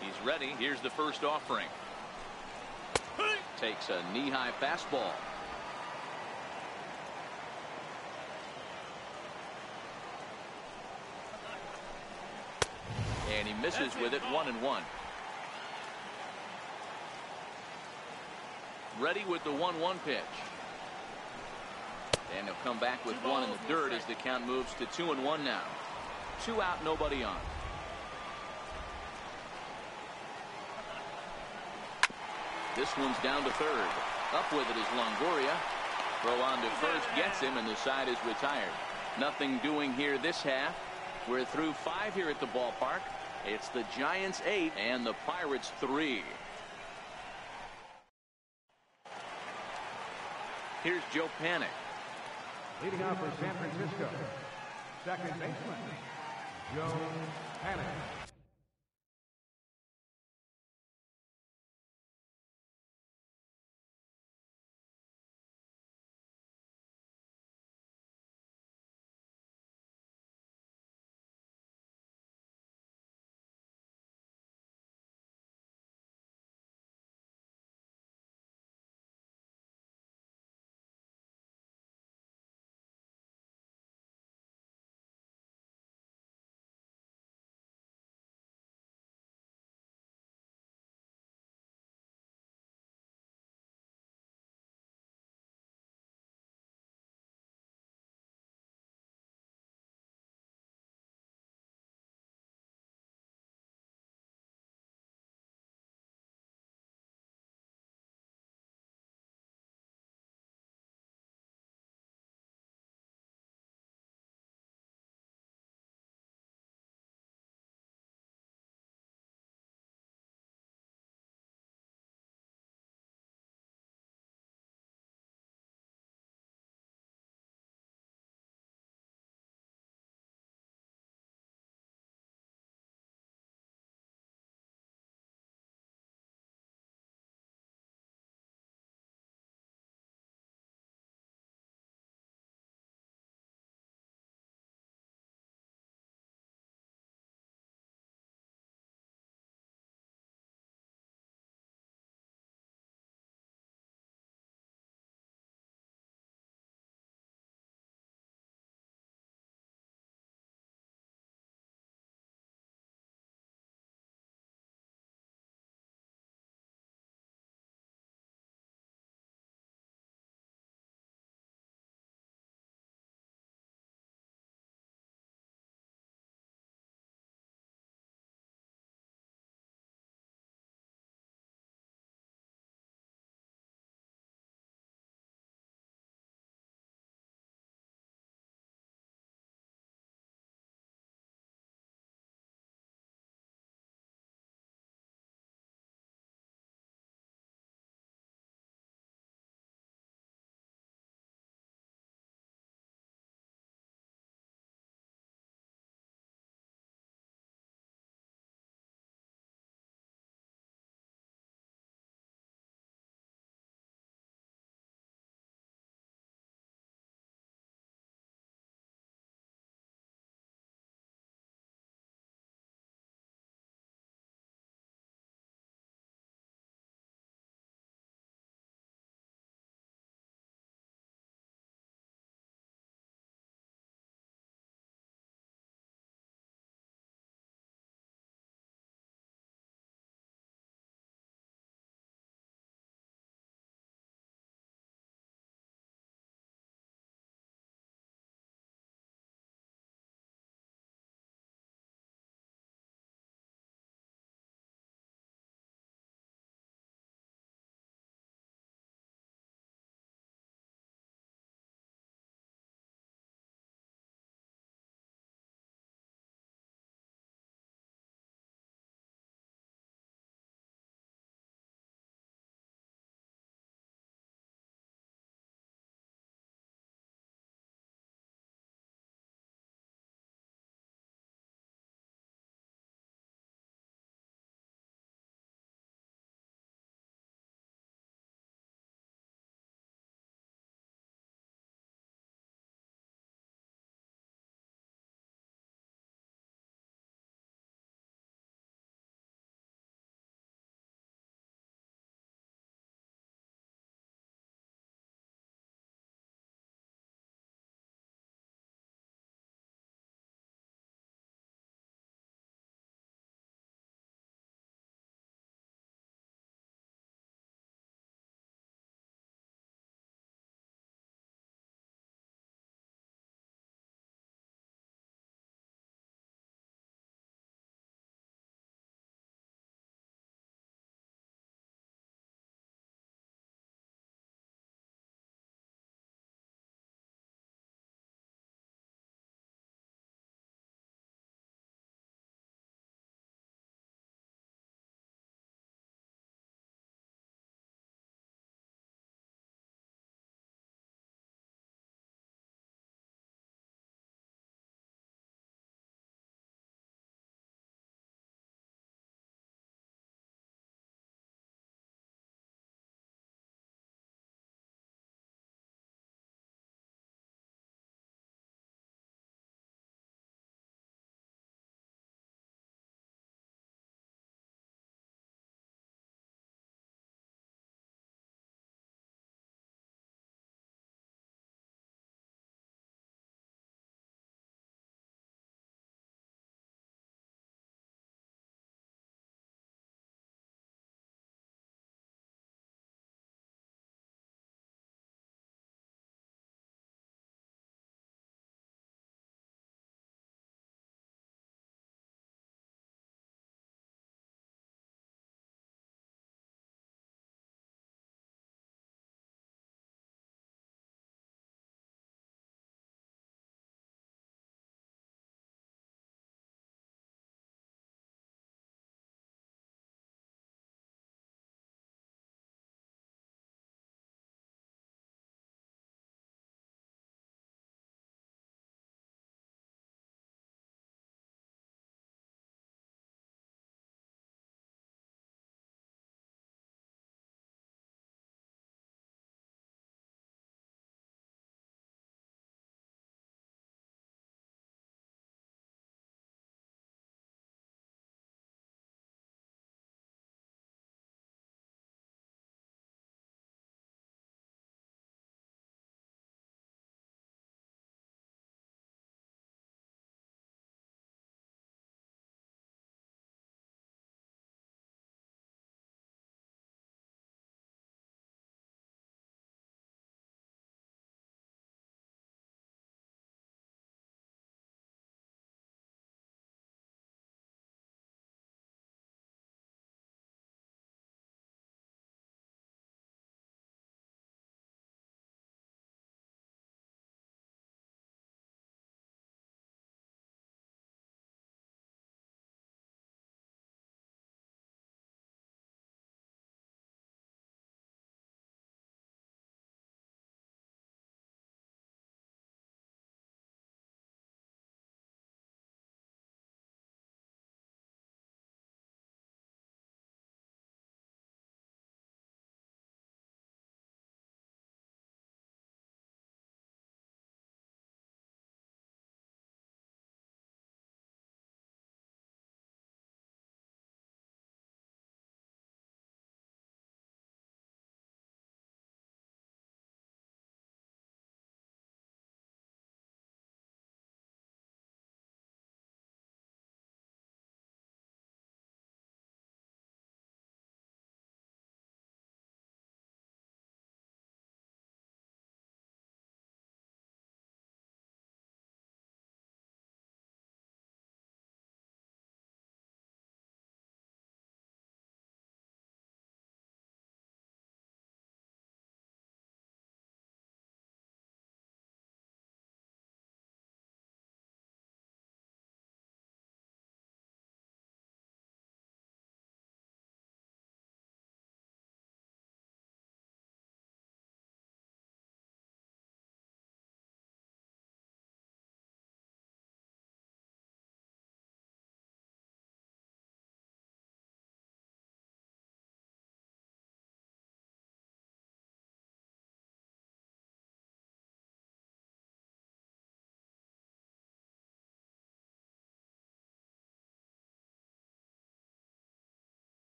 He's ready. Here's the first offering. Takes a knee-high fastball. And he misses with it. 1-1. Ready with the 1-1 pitch. And he'll come back with 1 in the dirt as the count moves to 2-1 now. 2 out, nobody on. This one's down to third. Up with it is Longoria. Throw on to first gets him, and the side is retired. Nothing doing here this half. We're through 5 here at the ballpark. It's the Giants 8 and the Pirates 3. Here's Joe Panik. Leading off for San Francisco, second baseman, Joe Panik.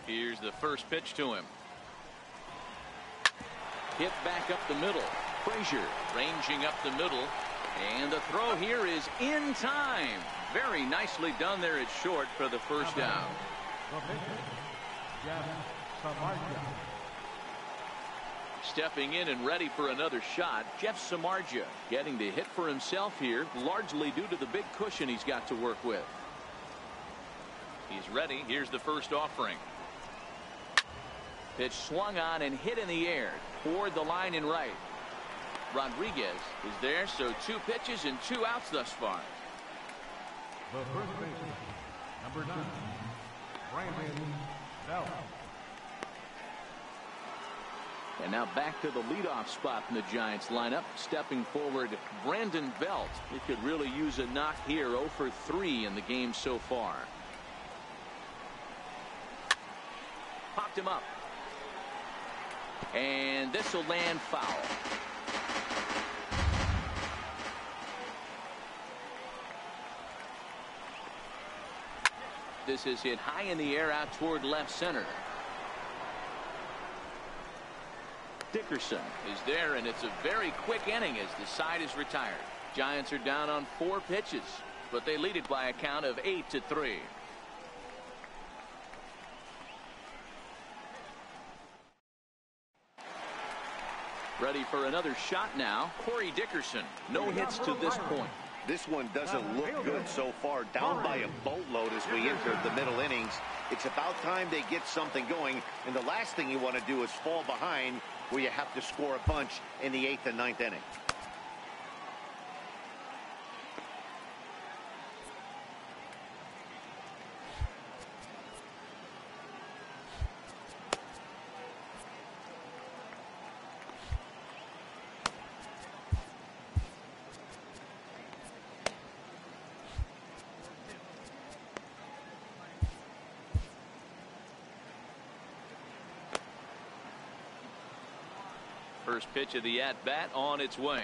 Here's the first pitch to him. Hit back up the middle. Frazier ranging up the middle. And the throw here is in time. Very nicely done there at short for the first out. Stepping in and ready for another shot, Jeff Samardzija getting the hit for himself here, largely due to the big cushion he's got to work with. He's ready. Here's the first offering. Pitch swung on and hit in the air toward the line and right. Rodriguez is there, so 2 pitches and 2 outs thus far. The first baseman, number 9, Brandon Belt. And now back to the leadoff spot in the Giants lineup. Stepping forward, Brandon Belt. He could really use a knock here. 0 for 3 in the game so far. Popped him up. And this will land foul. This is hit high in the air out toward left center. Dickerson is there, and it's a very quick inning as the side is retired. Giants are down on 4 pitches, but they lead it by a count of 8-3. Ready for another shot now. Corey Dickerson. No hits to this point. This one doesn't look good so far. Down by a boatload as we enter the middle innings. It's about time they get something going. And the last thing you want to do is fall behind where you have to score a bunch in the 8th and 9th inning. First pitch of the at-bat on its way.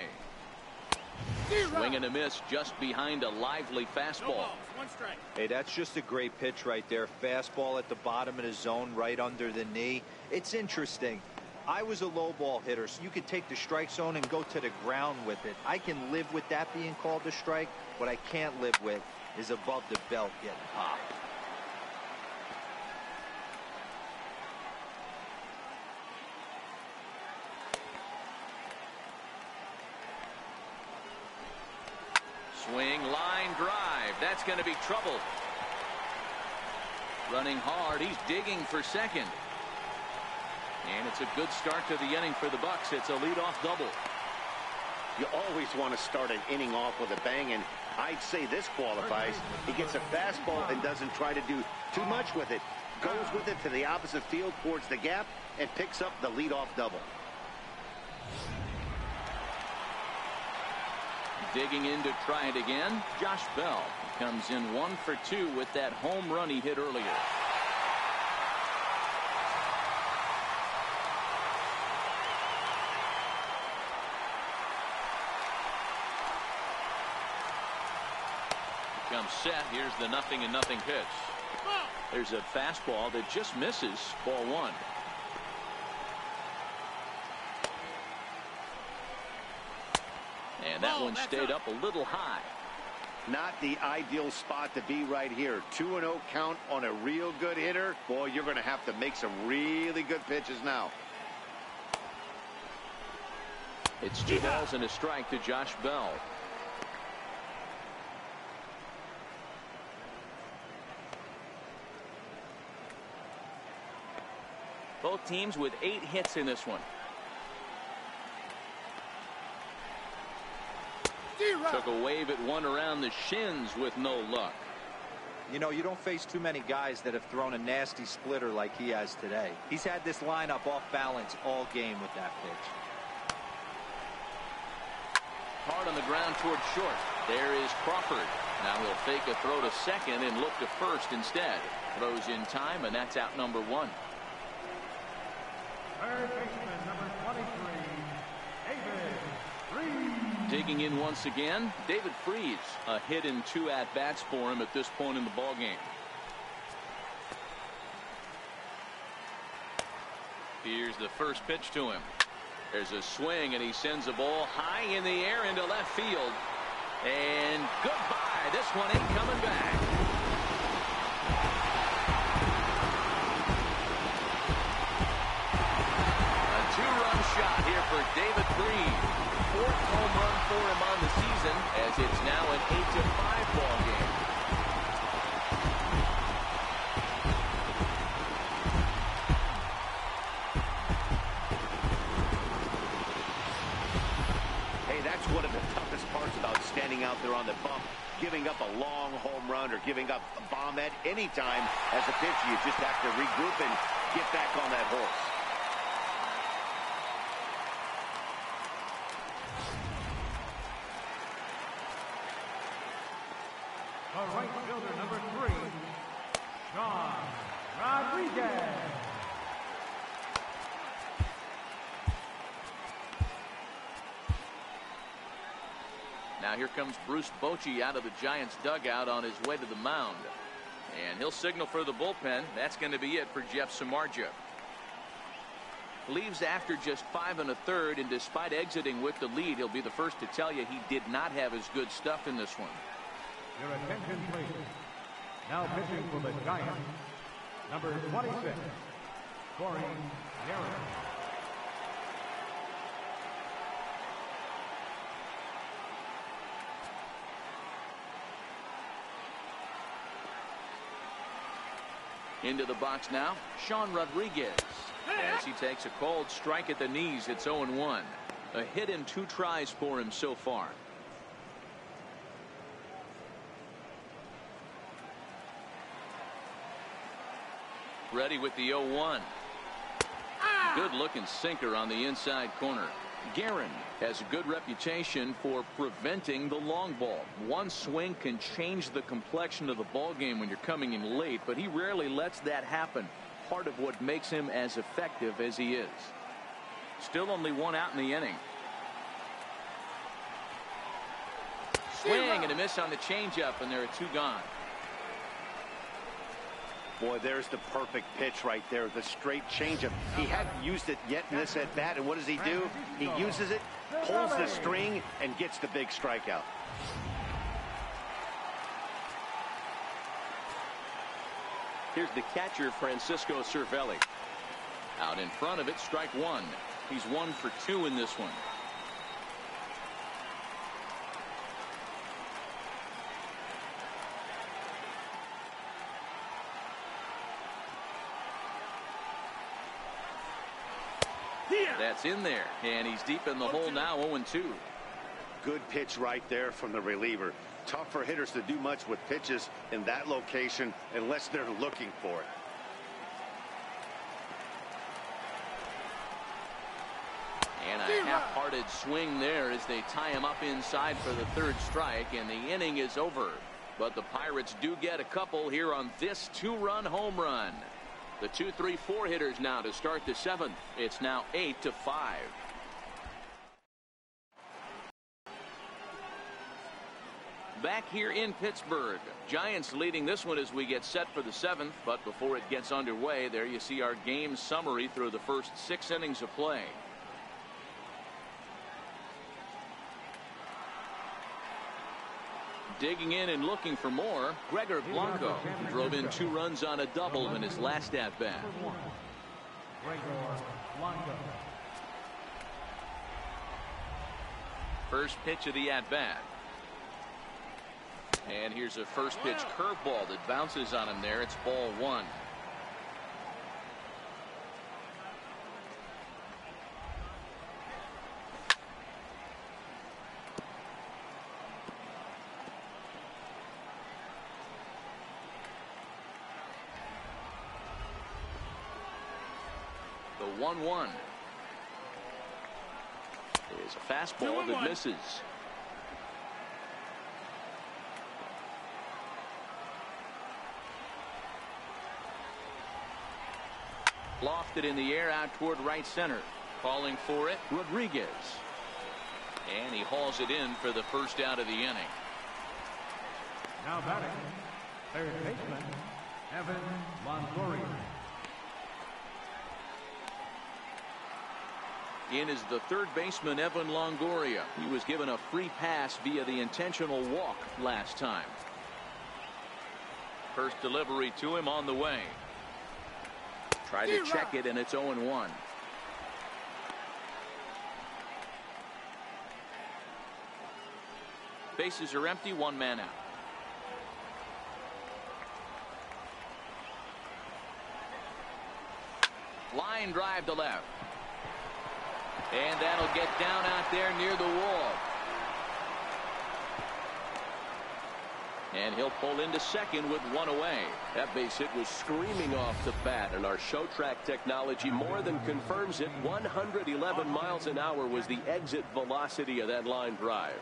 Swing and a miss just behind a lively fastball. No balls, 1 strike. Hey, that's just a great pitch right there. Fastball at the bottom of the zone, right under the knee. It's interesting. I was a low ball hitter, so you could take the strike zone and go to the ground with it. I can live with that being called a strike. What I can't live with is above the belt getting popped. Swing, line drive. That's going to be trouble. Running hard. He's digging for second. And it's a good start to the inning for the Bucks. It's a leadoff double. You always want to start an inning off with a bang, and I'd say this qualifies. He gets a fastball and doesn't try to do too much with it. Goes with it to the opposite field towards the gap and picks up the leadoff double. Digging in to try it again. Josh Bell comes in 1 for 2 with that home run he hit earlier. Comes set. Here's the 0-0 pitch. There's a fastball that just misses. Ball 1. And that one stayed up a little high. Not the ideal spot to be right here. 2-0 count on a real good hitter. Boy, you're going to have to make some really good pitches now. It's 2 balls and a strike to Josh Bell. Both teams with 8 hits in this one. Took a wave at one around the shins with no luck. You know, you don't face too many guys that have thrown a nasty splitter like he has today. He's had this lineup off balance all game with that pitch. Hard on the ground toward short. There is Crawford. Now he'll fake a throw to second and look to first instead. Throws in time, and that's out number 1. Third baseman, number 23, David Freese. Digging in once again, David Freese. A hit in 2 at-bats for him at this point in the ballgame. Here's the first pitch to him. There's a swing, and he sends a ball high in the air into left field. And goodbye. This one ain't coming back. A two-run shot here for David Green. Fourth home run for him on the season, as it's now an 8-5 ball game. One of the toughest parts about standing out there on the bump, giving up a long home run or giving up a bomb at any time as a pitcher. You just have to regroup and get back on that horse. The right fielder, number 3, Sean Rodriguez. Now here comes Bruce Bochy out of the Giants dugout on his way to the mound. And he'll signal for the bullpen. That's going to be it for Jeff Samardzija. Leaves after just 5 1/3, and despite exiting with the lead, he'll be the first to tell you he did not have his good stuff in this one. Your attention, please. Now pitching for the Giants, number 26, Corey Garrett. Into the box now, Sean Rodriguez. As he takes a cold strike at the knees, it's 0-1. A hit in 2 tries for him so far. Ready with the 0-1. Good looking sinker on the inside corner. Guerin has a good reputation for preventing the long ball. One swing can change the complexion of the ball game when you're coming in late, but he rarely lets that happen. Part of what makes him as effective as he is. Still only 1 out in the inning. Swing and a miss on the changeup, and there are 2 gone. Boy, there's the perfect pitch right there, the straight changeup. He hadn't used it yet in this at bat, and what does he do? He uses it, pulls the string, and gets the big strikeout. Here's the catcher, Francisco Cervelli. Out in front of it, strike 1. He's 1 for 2 in this one. That's in there, and he's deep in the hole now, 0-2. Good pitch right there from the reliever. Tough for hitters to do much with pitches in that location unless they're looking for it. And a half-hearted swing there as they tie him up inside for the 3rd strike, and the inning is over. But the Pirates do get a couple here on this 2-run home run. The 2, 3, 4 hitters now to start the 7th. It's now 8-5. Back here in Pittsburgh, Giants leading this one as we get set for the 7th. But before it gets underway, there you see our game summary through the first 6 innings of play. Digging in and looking for more, Gregor Blanco drove in 2 runs on a double in his last at-bat. First pitch of the at-bat. And here's a first pitch curveball that bounces on him there. It's ball 1. The 1-1 is a fastball that misses. Lofted in the air out toward right center. Calling for it, Rodriguez. And he hauls it in for the first out of the inning. Now batting, 3rd baseman, Evan Longoria. In is the third baseman, Evan Longoria. He was given a free pass via the intentional walk last time. First delivery to him on the way. Try to check it, and it's 0-1. Bases are empty, one man out. Line drive to left. And that'll get down out there near the wall. And he'll pull into second with one away. That base hit was screaming off the bat, and our show track technology more than confirms it. 111 miles an hour was the exit velocity of that line drive.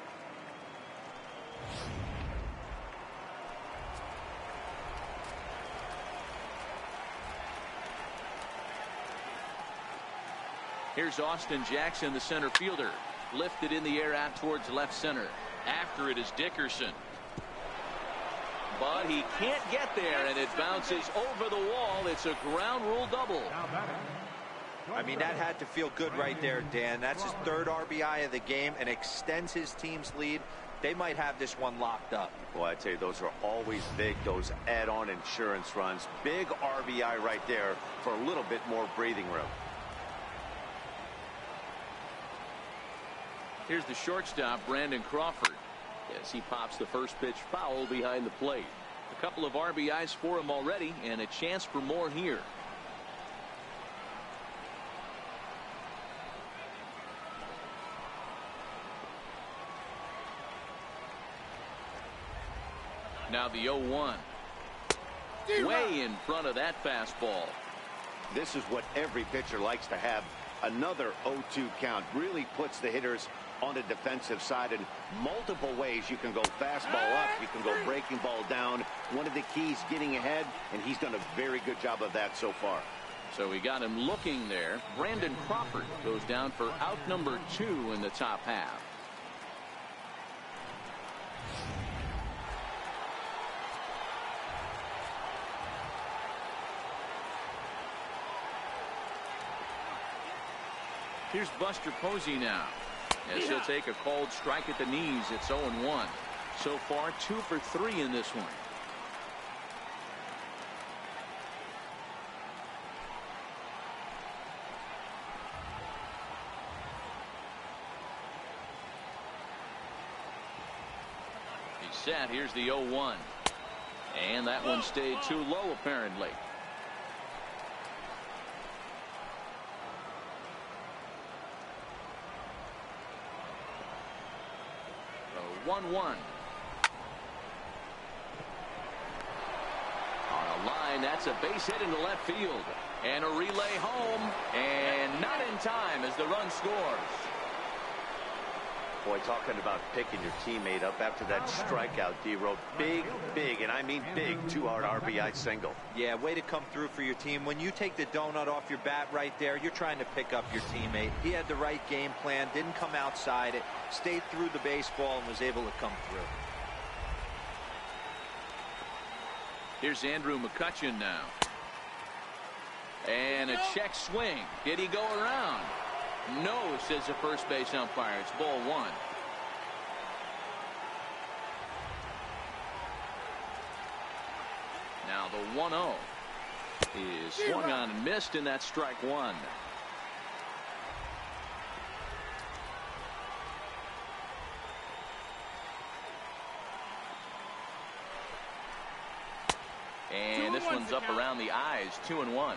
Here's Austin Jackson, the center fielder. Lifted in the air out towards left center. After it is Dickerson. But he can't get there, and it bounces over the wall. It's a ground rule double. I mean, that had to feel good right there, Dan. That's his third RBI of the game and extends his team's lead. They might have this one locked up. Boy, I tell you, those are always big, those add-on insurance runs. Big RBI right there for a little bit more breathing room. Here's the shortstop, Brandon Crawford, as he pops the first pitch foul behind the plate. A couple of RBIs for him already, and a chance for more here. Now the 0-1. Way in front of that fastball. This is what every pitcher likes to have. Another 0-2 count really puts the hitters on the defensive side in multiple ways. You can go fastball up, you can go breaking ball down. One of the keys, getting ahead, and he's done a very good job of that so far. So we got him looking there. Brandon Crawford goes down for out number 2 in the top half. Here's Buster Posey now, as he'll take a called strike at the knees. It's 0-1. So far, 2 for 3 in this one. He's set. Here's the 0-1. And that one stayed too low, apparently. 1-1. On a line, that's a base hit into left field. And a relay home, and not in time as the run scores. Boy, talking about picking your teammate up after that strikeout, D-Row. Big, big, and I mean big, 2-out RBI single. Yeah, way to come through for your team. When you take the donut off your bat right there, you're trying to pick up your teammate. He had the right game plan, didn't come outside it, stayed through the baseball, and was able to come through. Here's Andrew McCutchen now. And a check swing. Did he go around? No, says the first base umpire. It's ball 1. Now the 1-0 is swung on and missed, and that's strike 1. And this one's up around the eyes. 2-1.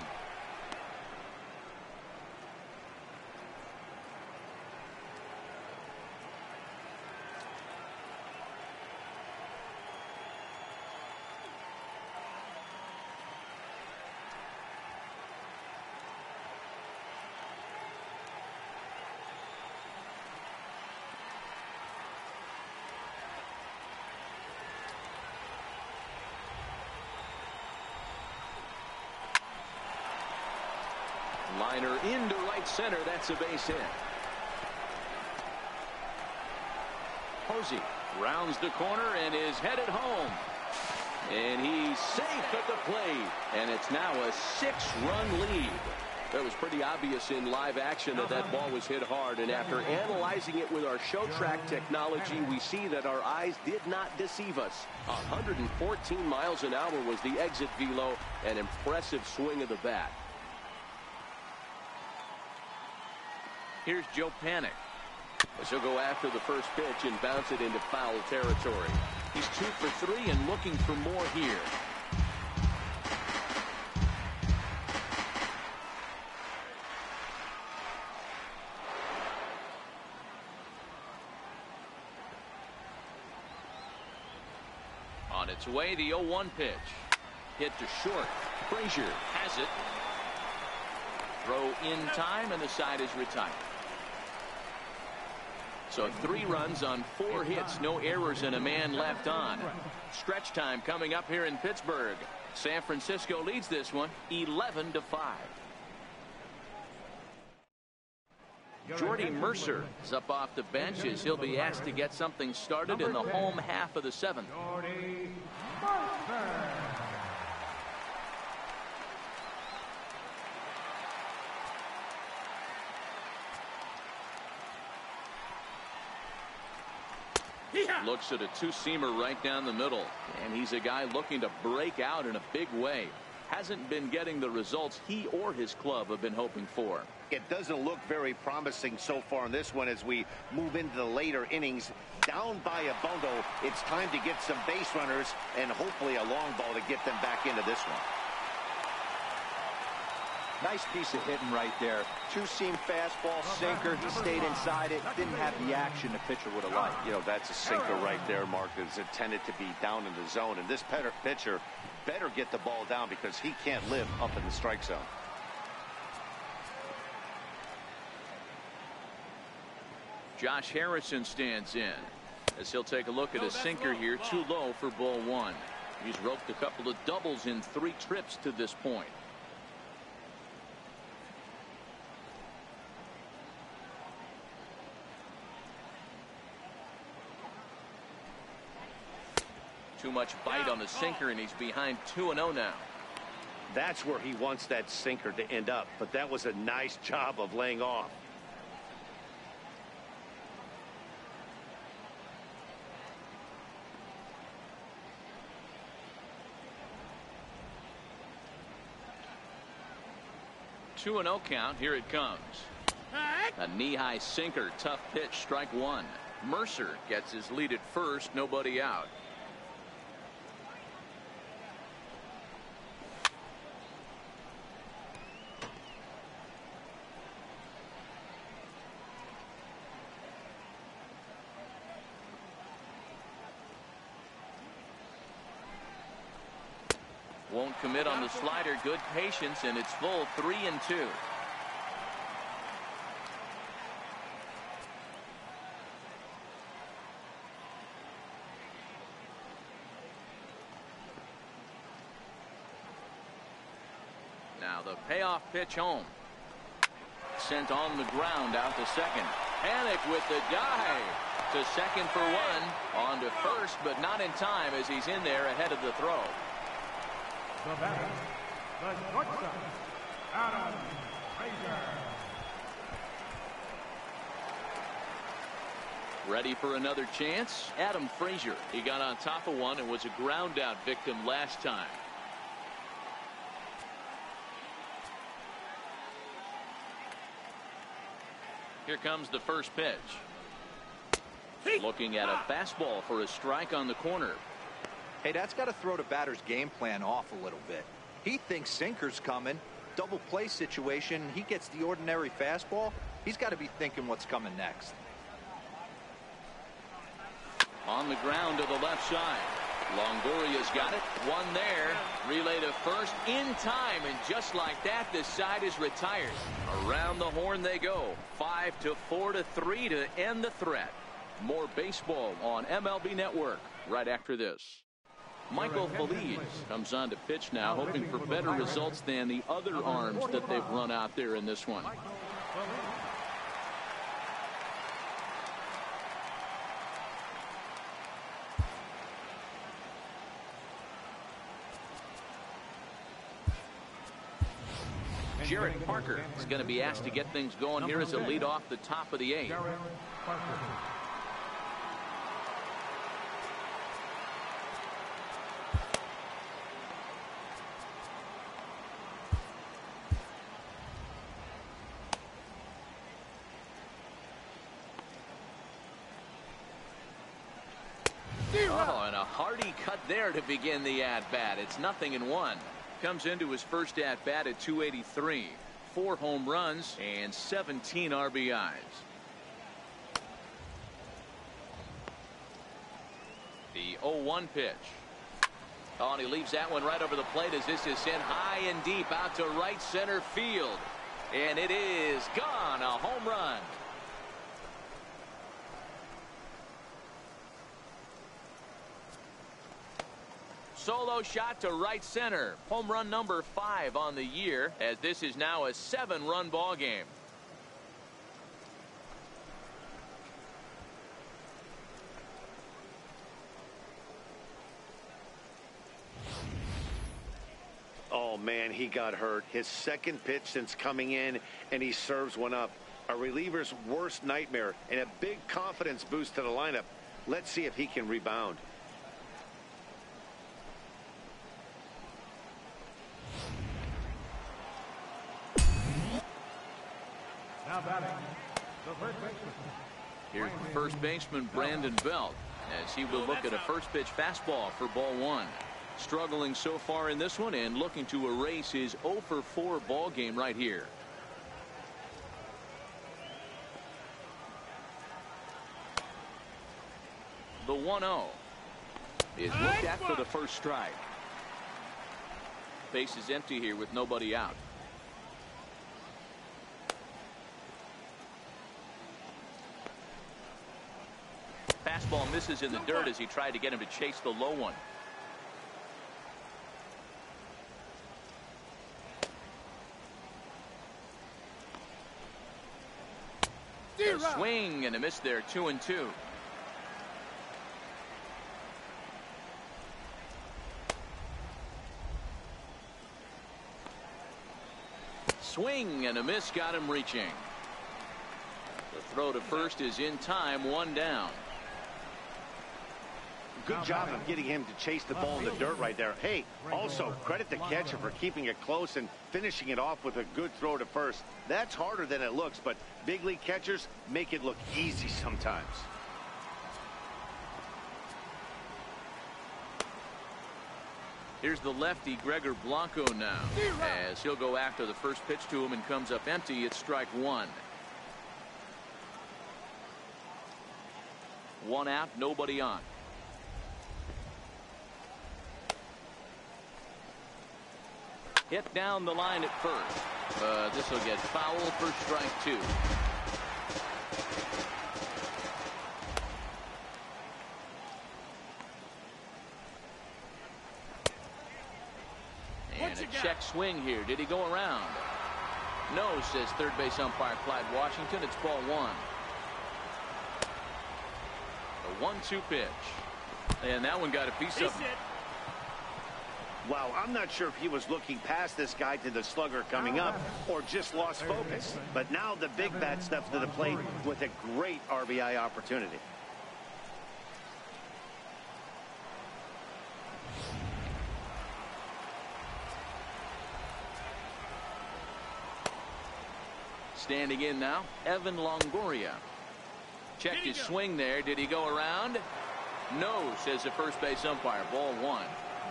Liner into right center. That's a base hit. Posey rounds the corner and is headed home. And he's safe at the plate. And it's now a 6-run lead. The it was pretty obvious in live action that that ball was hit hard, and after analyzing it with our show track technology, we see that our eyes did not deceive us. 114 miles an hour was the exit velo, an impressive swing of the bat. Here's Joe Panic. He'll go after the first pitch and bounce it into foul territory. He's 2 for 3 and looking for more here. On its way, the 0-1 pitch. Hit to short. Frazier has it. Throw in time, and the side is retired. So 3 runs on 4 hits, no errors, and a man left on. Stretch time coming up here in Pittsburgh. San Francisco leads this one 11-5. Jordy Mercer is up off the bench as he'll be asked to get something started in the home half of the 7th. Jordy Mercer. Looks at a 2-seamer right down the middle, and he's a guy looking to break out in a big way. Hasn't been getting the results he or his club have been hoping for. It doesn't look very promising so far in this one as we move into the later innings. Down by a bundle, it's time to get some base runners and hopefully a long ball to get them back into this one. Nice piece of hitting right there. 2-seam fastball, sinker. He stayed inside it. Didn't have the action the pitcher would have liked. You know, that's a sinker right there, Mark. It's intended to be down in the zone. And this pitcher better get the ball down because he can't live up in the strike zone. Josh Harrison stands in as he'll take a look at a sinker here, too low for ball 1. He's roped a couple of doubles in 3 trips to this point. Too much bite on the sinker, and he's behind 2-0 now. That's where he wants that sinker to end up, but that was a nice job of laying off. Two 2-0 count. Here it comes. A knee-high sinker. Tough pitch. Strike 1. Mercer gets his lead at first. Nobody out. Won't commit on the slider. Good patience, and it's full 3-2. Now the payoff pitch home. Sent on the ground out to second. Panic with the dive to second for 1. On to first, but not in time as he's in there ahead of the throw. The batter, the shortstop, Adam Frazier. Ready for another chance? Adam Frazier. He got on top of one and was a ground out victim last time. Here comes the first pitch. Looking at a fastball for a strike on the corner. Hey, that's got to throw the batter's game plan off a little bit. He thinks sinker's coming. Double play situation. He gets the ordinary fastball. He's got to be thinking what's coming next. On the ground to the left side. Longoria's got it. One there. Relay to first in time. And just like that, this side is retired. Around the horn they go. 5-4-3 to end the threat. More baseball on MLB Network right after this. Michael Feliz comes on to pitch now, hoping for better results than the other arms that they've run out there in this one. Jared Parker is going to be asked to get things going here as a lead off the top of the 8th. Jared Parker. Oh, and a hearty cut there to begin the at-bat. It's 0-1. Comes into his first at-bat at 283. 4 home runs and 17 RBIs. The 0-1 pitch. Oh, and he leaves that one right over the plate as this is sent high and deep out to right center field. And it is gone. A home run. Solo shot to right center. Home run number 5 on the year, as this is now a 7-run ball game. Oh, man, he got hurt. His second pitch since coming in, and he serves one up. A reliever's worst nightmare and a big confidence boost to the lineup. Let's see if he can rebound. Now batting, the first baseman. Here's the first baseman, Brandon Belt, as he will look at a first pitch fastball for ball 1. Struggling so far in this one and looking to erase his 0-for-4 ball game right here. The 1-0 is looked at for the first strike. Base is empty here with nobody out. Fastball misses in the dirt as he tried to get him to chase the low one. A swing and a miss there, 2-2. Swing and a miss, got him reaching. The throw to first is in time, 1 down. Good job of getting him to chase the ball in the dirt right there. Hey, also credit the catcher for keeping it close and finishing it off with a good throw to first. That's harder than it looks, but big league catchers make it look easy sometimes. Here's the lefty, Gregor Blanco, now, as he'll go after the first pitch to him and comes up empty. It's strike 1. 1 out, nobody on. Hit down the line at first. This will get foul for strike 2. And a check swing here. Did he go around? No, says third base umpire Clyde Washington. It's ball 1. A 1-2 pitch. And that one got a piece of him. Wow, I'm not sure if he was looking past this guy to the slugger coming up or just lost focus. But now the big bat steps to the plate with a great RBI opportunity. Standing in now, Evan Longoria. Checked his swing there. Did he go around? No, says the first base umpire. Ball 1.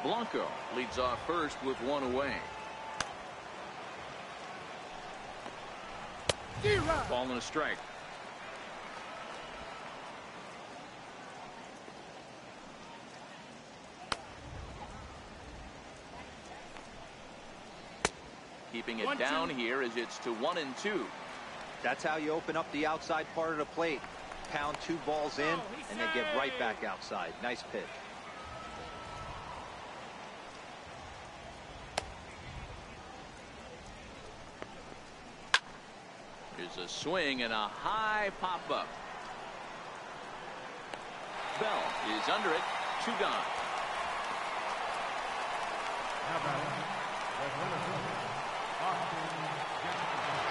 Blanco leads off first with 1 away. Ball and a strike. Keeping it down here as it's to 1-2. That's how you open up the outside part of the plate. Pound 2 balls in and then get right back outside. Nice pitch. Here's a swing and a high pop-up. Bell is under it. 2 gone.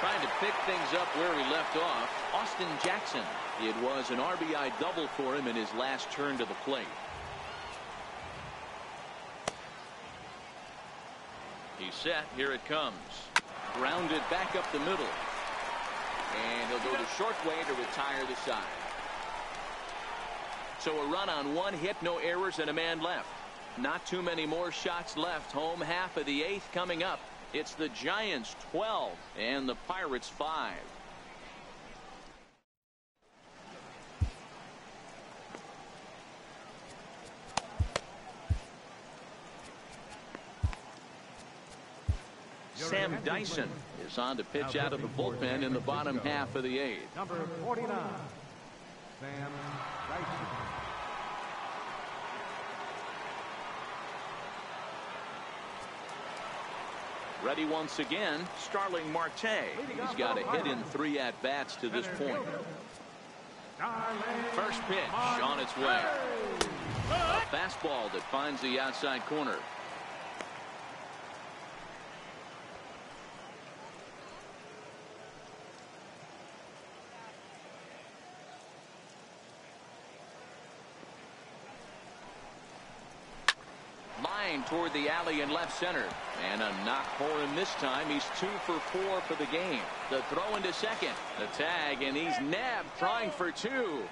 Trying to pick things up where he left off, Austin Jackson. It was an RBI double for him in his last turn to the plate. He's set. Here it comes. Grounded back up the middle. And he'll go the short way to retire the side. So a run on one hit, no errors, and a man left. Not too many more shots left. Home half of the eighth coming up. It's the Giants 12 and the Pirates 5. Sam Dyson is on to pitch out of the bullpen in the bottom half of the eighth. Number 49, Sam Dyson. Ready once again, Starling Marte. He's got a hit in 3 at-bats to this point. First pitch on its way. A fastball that finds the outside corner. Toward the alley in left center, and a knock for him this time. He's 2 for 4 for the game. The throw into second, the tag, and he's nabbed trying for 2.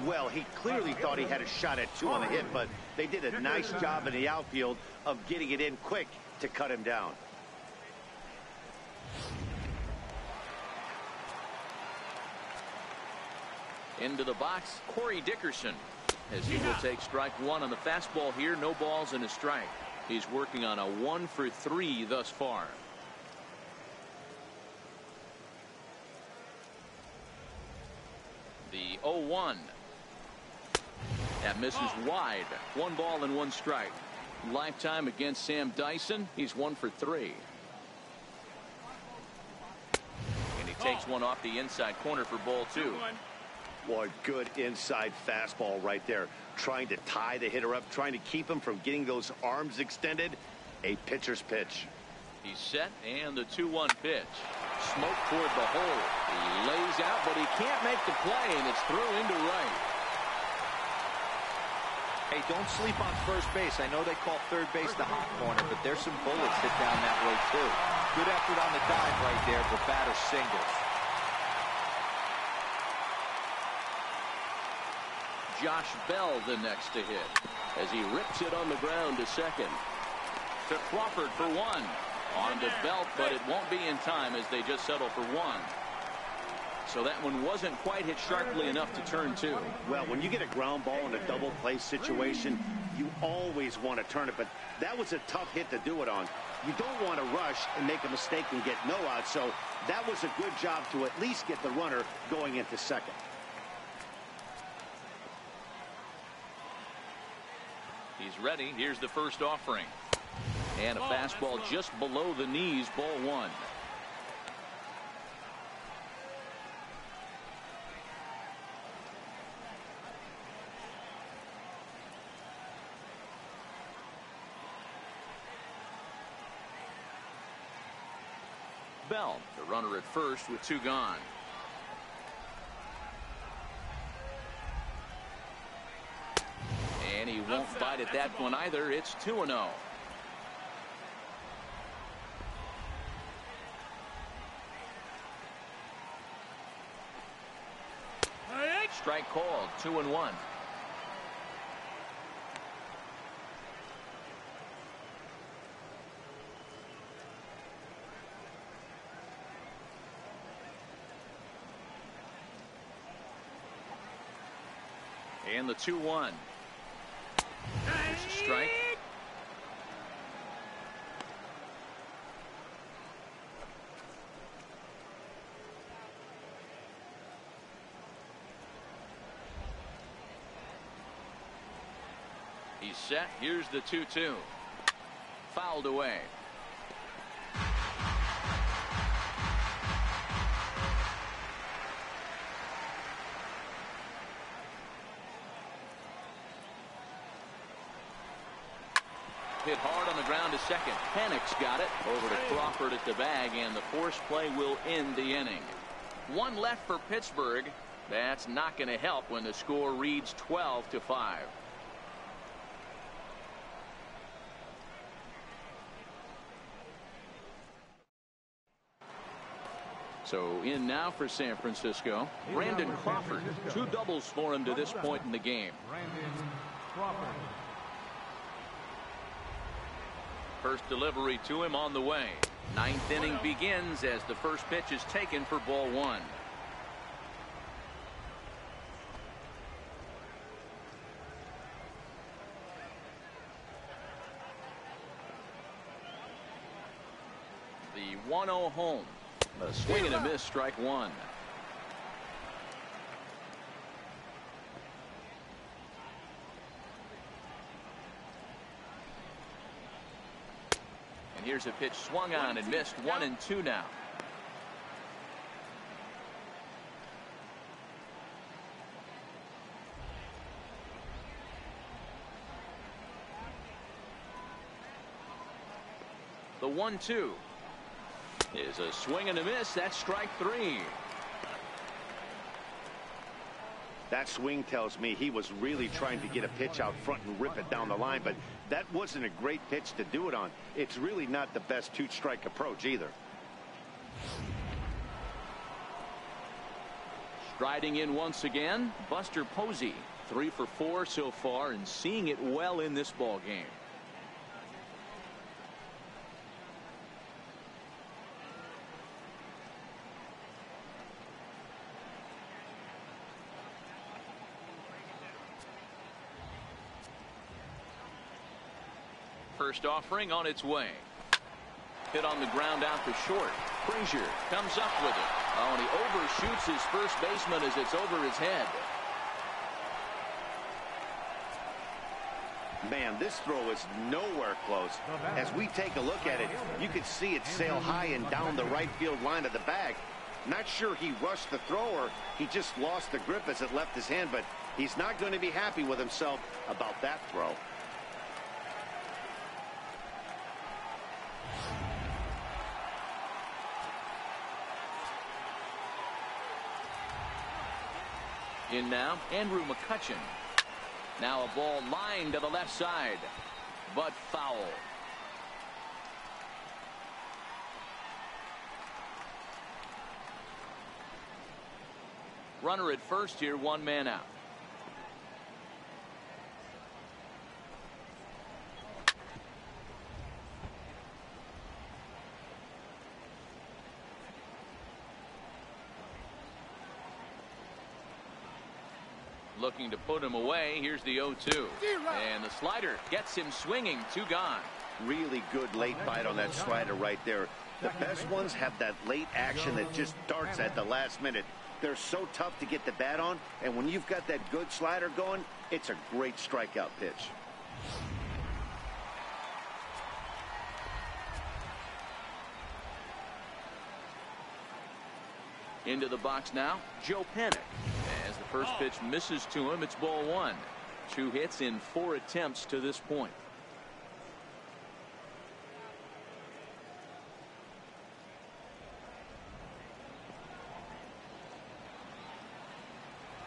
Well, he clearly thought he had a shot at 2 on the hit, but they did a nice job in the outfield of getting it in quick to cut him down. Into the box, Corey Dickerson, as he will take strike 1 on the fastball here. No balls and a strike. He's working on a 1 for 3 thus far. The 0-1. That misses wide. 1 ball and 1 strike. Lifetime against Sam Dyson. He's 1 for 3. And he takes one off the inside corner for ball 2. Boy, good inside fastball right there. Trying to tie the hitter up, trying to keep him from getting those arms extended. A pitcher's pitch. He's set, and the 2-1 pitch. Smoke toward the hole. He lays out, but he can't make the play, and it's through into right. Hey, don't sleep on first base. I know they call third base the hot corner, but there's some bullets hit down that way, too. Good effort on the dive right there, but batter singles. Josh Bell the next to hit as he rips it on the ground to second. To Crawford for 1. On to Belt, but it won't be in time as they just settle for 1. So that one wasn't quite hit sharply enough to turn 2. Well, when you get a ground ball in a double play situation, you always want to turn it, but that was a tough hit to do it on. You don't want to rush and make a mistake and get no out, so that was a good job to at least get the runner going into second. He's ready. Here's the first offering. And a fastball just below the knees, ball 1. Bell, the runner at first with 2 gone. And he won't bite at that one either. It's 2-0. Strike called. 2-1. And the 2-1. There's a strike. He's set. Here's the 2-2. Fouled away. hit hard on the ground to second. Panic's got it over to Crawford at the bag, and the force play will end the inning. One left for Pittsburgh. That's not going to help when the score reads 12-5. So in now for San Francisco, Brandon Crawford. 2 doubles for him to this point in the game. Brandon Crawford. First delivery to him on the way. 9th inning begins as the first pitch is taken for ball 1. The 1-0 home. A swing and a miss, strike 1. And here's a pitch swung on and missed. 1-2 now. The 1-2 is a swing and a miss. That's strike 3. That swing tells me he was really trying to get a pitch out front and rip it down the line, but that wasn't a great pitch to do it on. It's really not the best 2-strike approach either. Striding in once again, Buster Posey. 3 for 4 so far and seeing it well in this ball game. First offering on its way. Hit on the ground out to short. Frazier comes up with it. Oh, and he overshoots his first baseman as it's over his head. Man, this throw is nowhere close. As we take a look at it, you can see it sail high and down the right field line of the bag. Not sure he rushed the throw or he just lost the grip as it left his hand, but he's not going to be happy with himself about that throw. In now, Andrew McCutchen. Now a ball lined to the left side, but foul. Runner at first here, 1 man out. Looking to put him away. Here's the 0-2. And the slider gets him swinging. 2 gone. Really good late bite on that slider right there. The best ones have that late action that just darts at the last minute. They're so tough to get the bat on, and when you've got that good slider going, it's a great strikeout pitch. Into the box now, Joe Panik. As the first pitch misses to him, it's ball 1. 2 hits in 4 attempts to this point.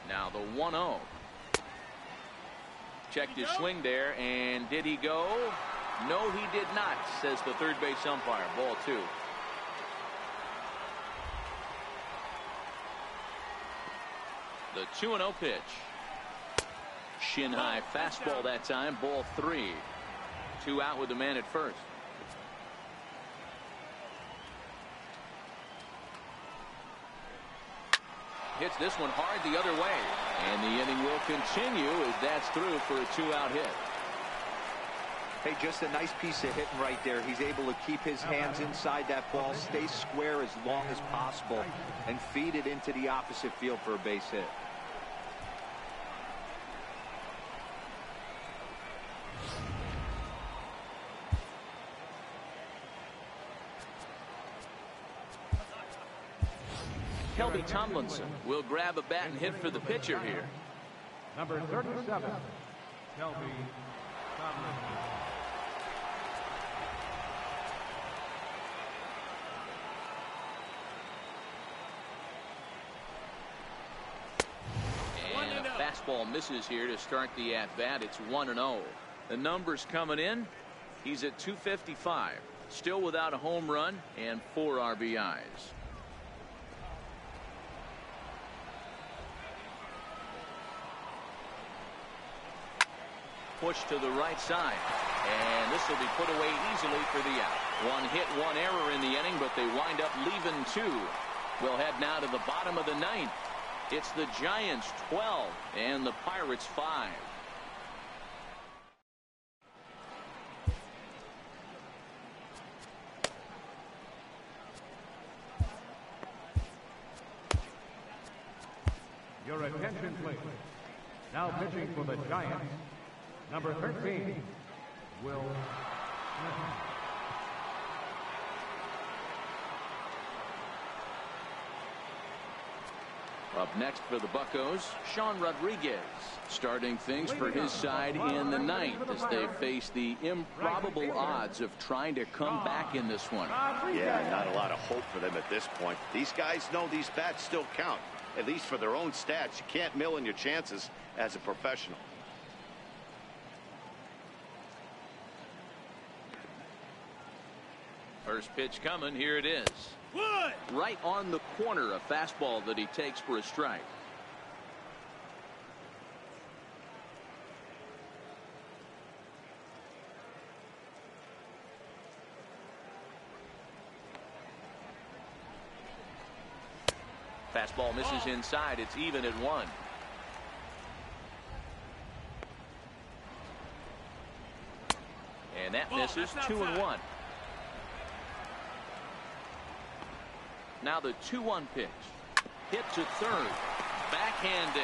Now the 1-0. Checked his swing there, and did he go? No, he did not, says the third base umpire. Ball 2. The 2-0 pitch. Shin high fastball that time. Ball 3. 2 out with the man at first. Hits this one hard the other way. And the inning will continue as that's through for a 2-out hit. Hey, just a nice piece of hitting right there. He's able to keep his hands inside that ball, stay square as long as possible, and feed it into the opposite field for a base hit. Kelby Tomlinson will grab a bat and hit for the pitcher here. Number 37, Kelby Tomlinson. Fastball misses here to start the at-bat. It's 1-0. The numbers coming in. He's at 255. Still without a home run and 4 RBIs. Push to the right side. And this will be put away easily for the out. 1 hit, 1 error in the inning, but they wind up leaving 2. We'll head now to the bottom of the 9th. It's the Giants 12 and the Pirates 5. Your attention, please. Now pitching for the Giants, number 13, Will Smith. Up next for the Buccos, Sean Rodriguez, starting things for his side in the 9th as they face the improbable odds of trying to come back in this one. Yeah, not a lot of hope for them at this point. These guys know these bats still count, at least for their own stats. You can't mill in your chances as a professional. First pitch coming. Here it is. Right on the corner, a fastball that he takes for a strike. Fastball misses inside. It's even at 1. And that misses. 2-1. Now the 2-1 pitch. Hit to third. Backhanded.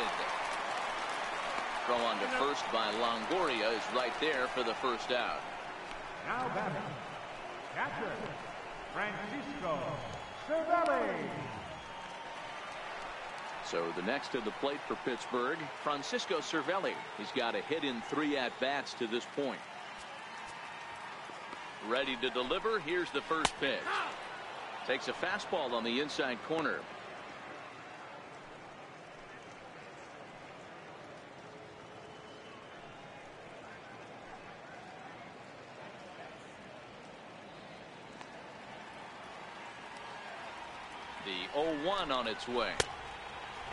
Throw on to first by Longoria is right there for the first out. Now batting, catcher, Francisco Cervelli. So the next to the plate for Pittsburgh, Francisco Cervelli. He's got a hit in 3 at-bats to this point. Ready to deliver. Here's the first pitch. Takes a fastball on the inside corner. The 0-1 on its way.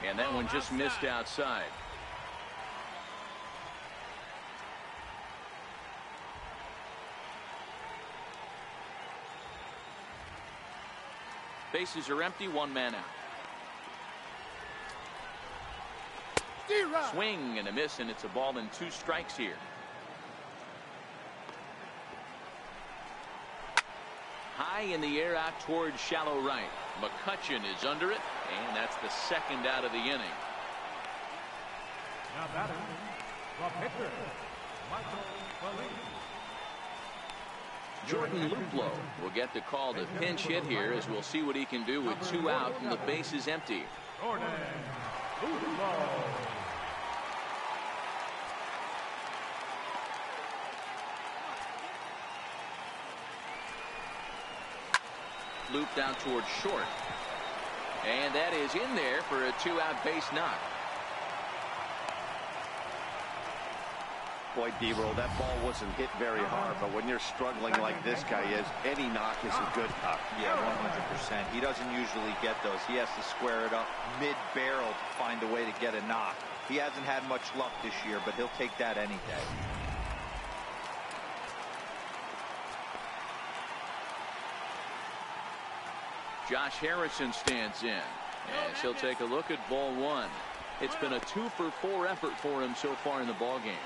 And that one just missed outside. Bases are empty. 1 man out. Swing and a miss, and it's a ball and 2 strikes here. High in the air out towards shallow right. McCutchen is under it, and that's the second out of the inning. Now batting, the pitcher, Michael Bellini. Jordan Luplow will get the call to pinch hit here, as we'll see what he can do with 2 out and the base is empty. Jordan Luplow. Looped out towards short. And that is in there for a 2-out base knock. Boy, D-roll, that ball wasn't hit very hard, but when you're struggling like this guy is, any knock is a good knock. Yeah, 100%. He doesn't usually get those. He has to square it up mid-barrel to find a way to get a knock. He hasn't had much luck this year, but he'll take that any day. Josh Harrison stands in as he'll take a look at ball 1. It's been a 2-for-4 effort for him so far in the ballgame.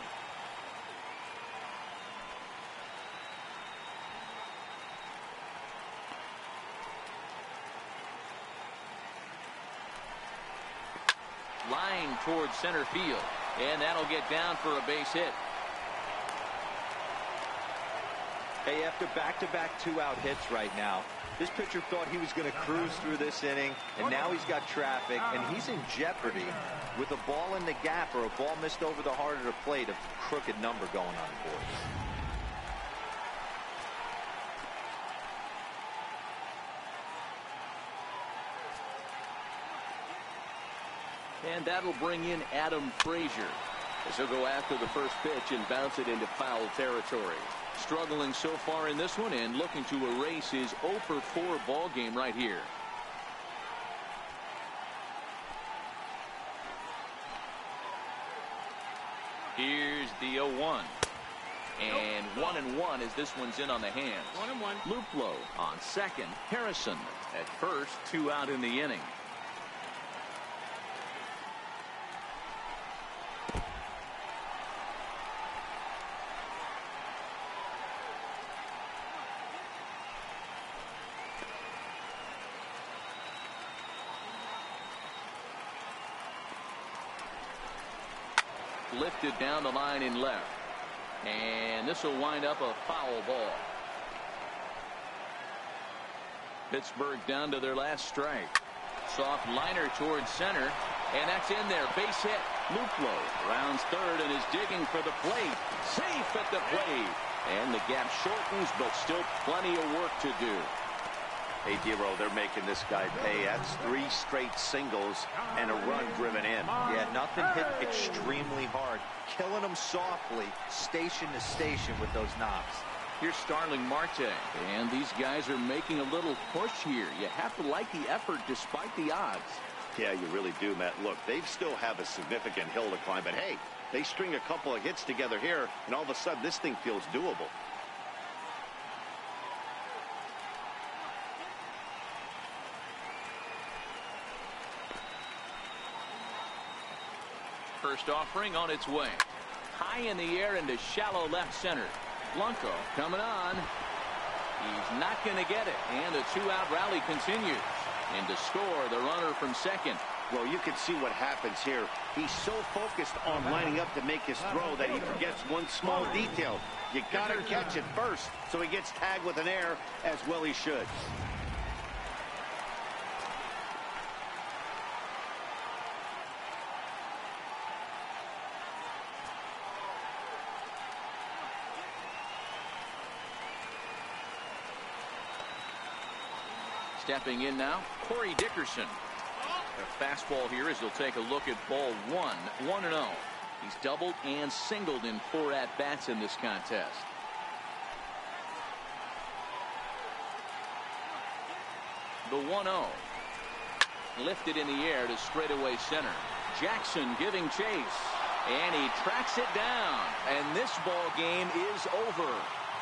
Line towards center field, and that'll get down for a base hit. Hey, after back-to-back 2-out hits right now, this pitcher thought he was going to cruise through this inning, and now he's got traffic, and he's in jeopardy with a ball in the gap or a ball missed over the heart of the plate, a crooked number going on the board. And that'll bring in Adam Frazier, as he'll go after the first pitch and bounce it into foul territory. Struggling so far in this one and looking to erase his 0 for 4 ball game right here. Here's the 0-1. And 1-1 as this one's in on the hands. 1-1. Luplow on second. Harrison at first. 2 out in the inning. Lifted down the line in left. And this will wind up a foul ball. Pittsburgh down to their last strike. Soft liner towards center. And that's in there. Base hit. Luplow rounds third and is digging for the plate. Safe at the plate. And the gap shortens, but still plenty of work to do. Hey, Dero, they're making this guy pay. That's 3 straight singles and a run driven in. Yeah, nothing hit extremely hard. Killing them softly, station to station with those knocks. Here's Starling Marte. And these guys are making a little push here. You have to like the effort despite the odds. Yeah, you really do, Matt. Look, they still have a significant hill to climb. But, hey, they string a couple of hits together here, and all of a sudden this thing feels doable. First offering on its way. High in the air into shallow left center. Blanco coming on. He's not going to get it. And the 2-out rally continues. And to score, the runner from second. Well, you can see what happens here. He's so focused on lining up to make his throw that he forgets one small detail. You got to catch it first. So he gets tagged with an error, as well he should. Stepping in now, Corey Dickerson. A fastball here as he'll take a look at ball 1. 1-0. He's doubled and singled in 4 at-bats in this contest. The 1-0. Lifted in the air to straightaway center. Jackson giving chase. And he tracks it down. And this ball game is over.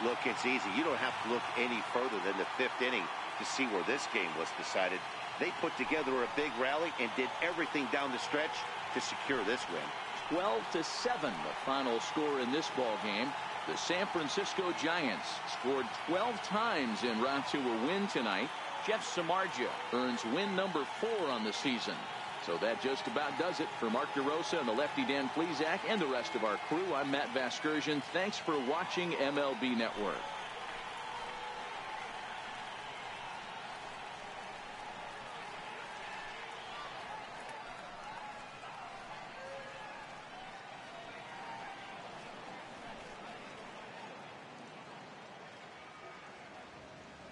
Look, it's easy. You don't have to look any further than the 5th inning to see where this game was decided. They put together a big rally and did everything down the stretch to secure this win. 12-7 the final score in this ball game. The San Francisco Giants scored 12 times en route to a win tonight. Jeff Samardzija earns win number 4 on the season. So that just about does it. For Mark DeRosa and the lefty Dan Plesac and the rest of our crew, I'm Matt Vasgersian. Thanks for watching MLB Network.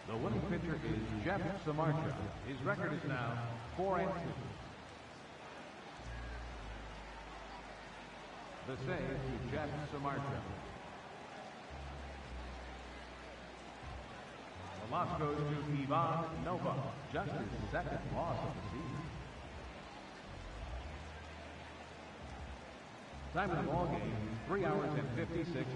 The winning pitcher is Jeff Samardzija. His record is now 4-2. The save to Jeff Samardzija. The loss goes to Ivan Nova, just his 2nd loss of the season. Time of the ball game, 3 hours and 56 minutes.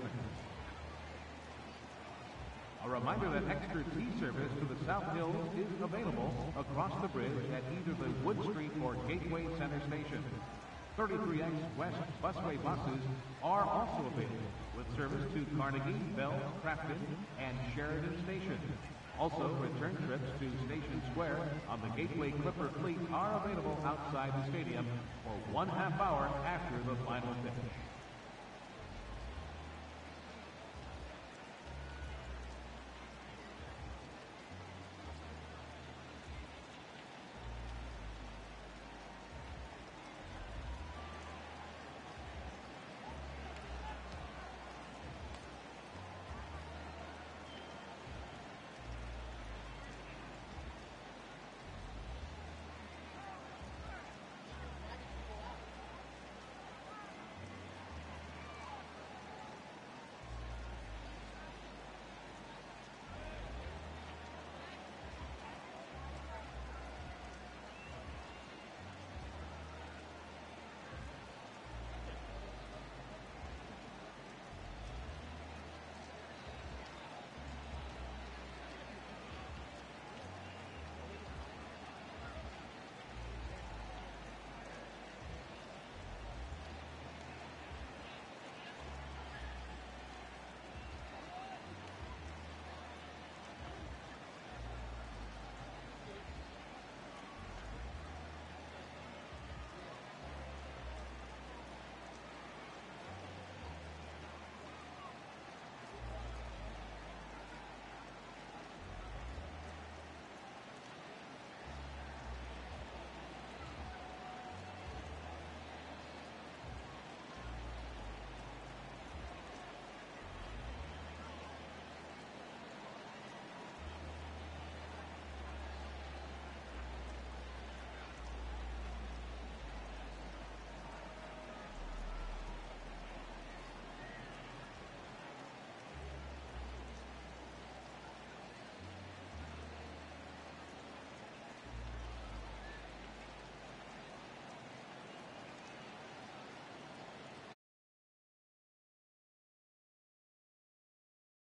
A reminder that extra T service to the South Hills is available across the bridge at either the Wood Street or Gateway Center station. 33X West busway buses are also available with service to Carnegie, Bell, Crafton, and Sheridan Station. Also, return trips to Station Square on the Gateway Clipper fleet are available outside the stadium for 1/2 hour after the final pitch.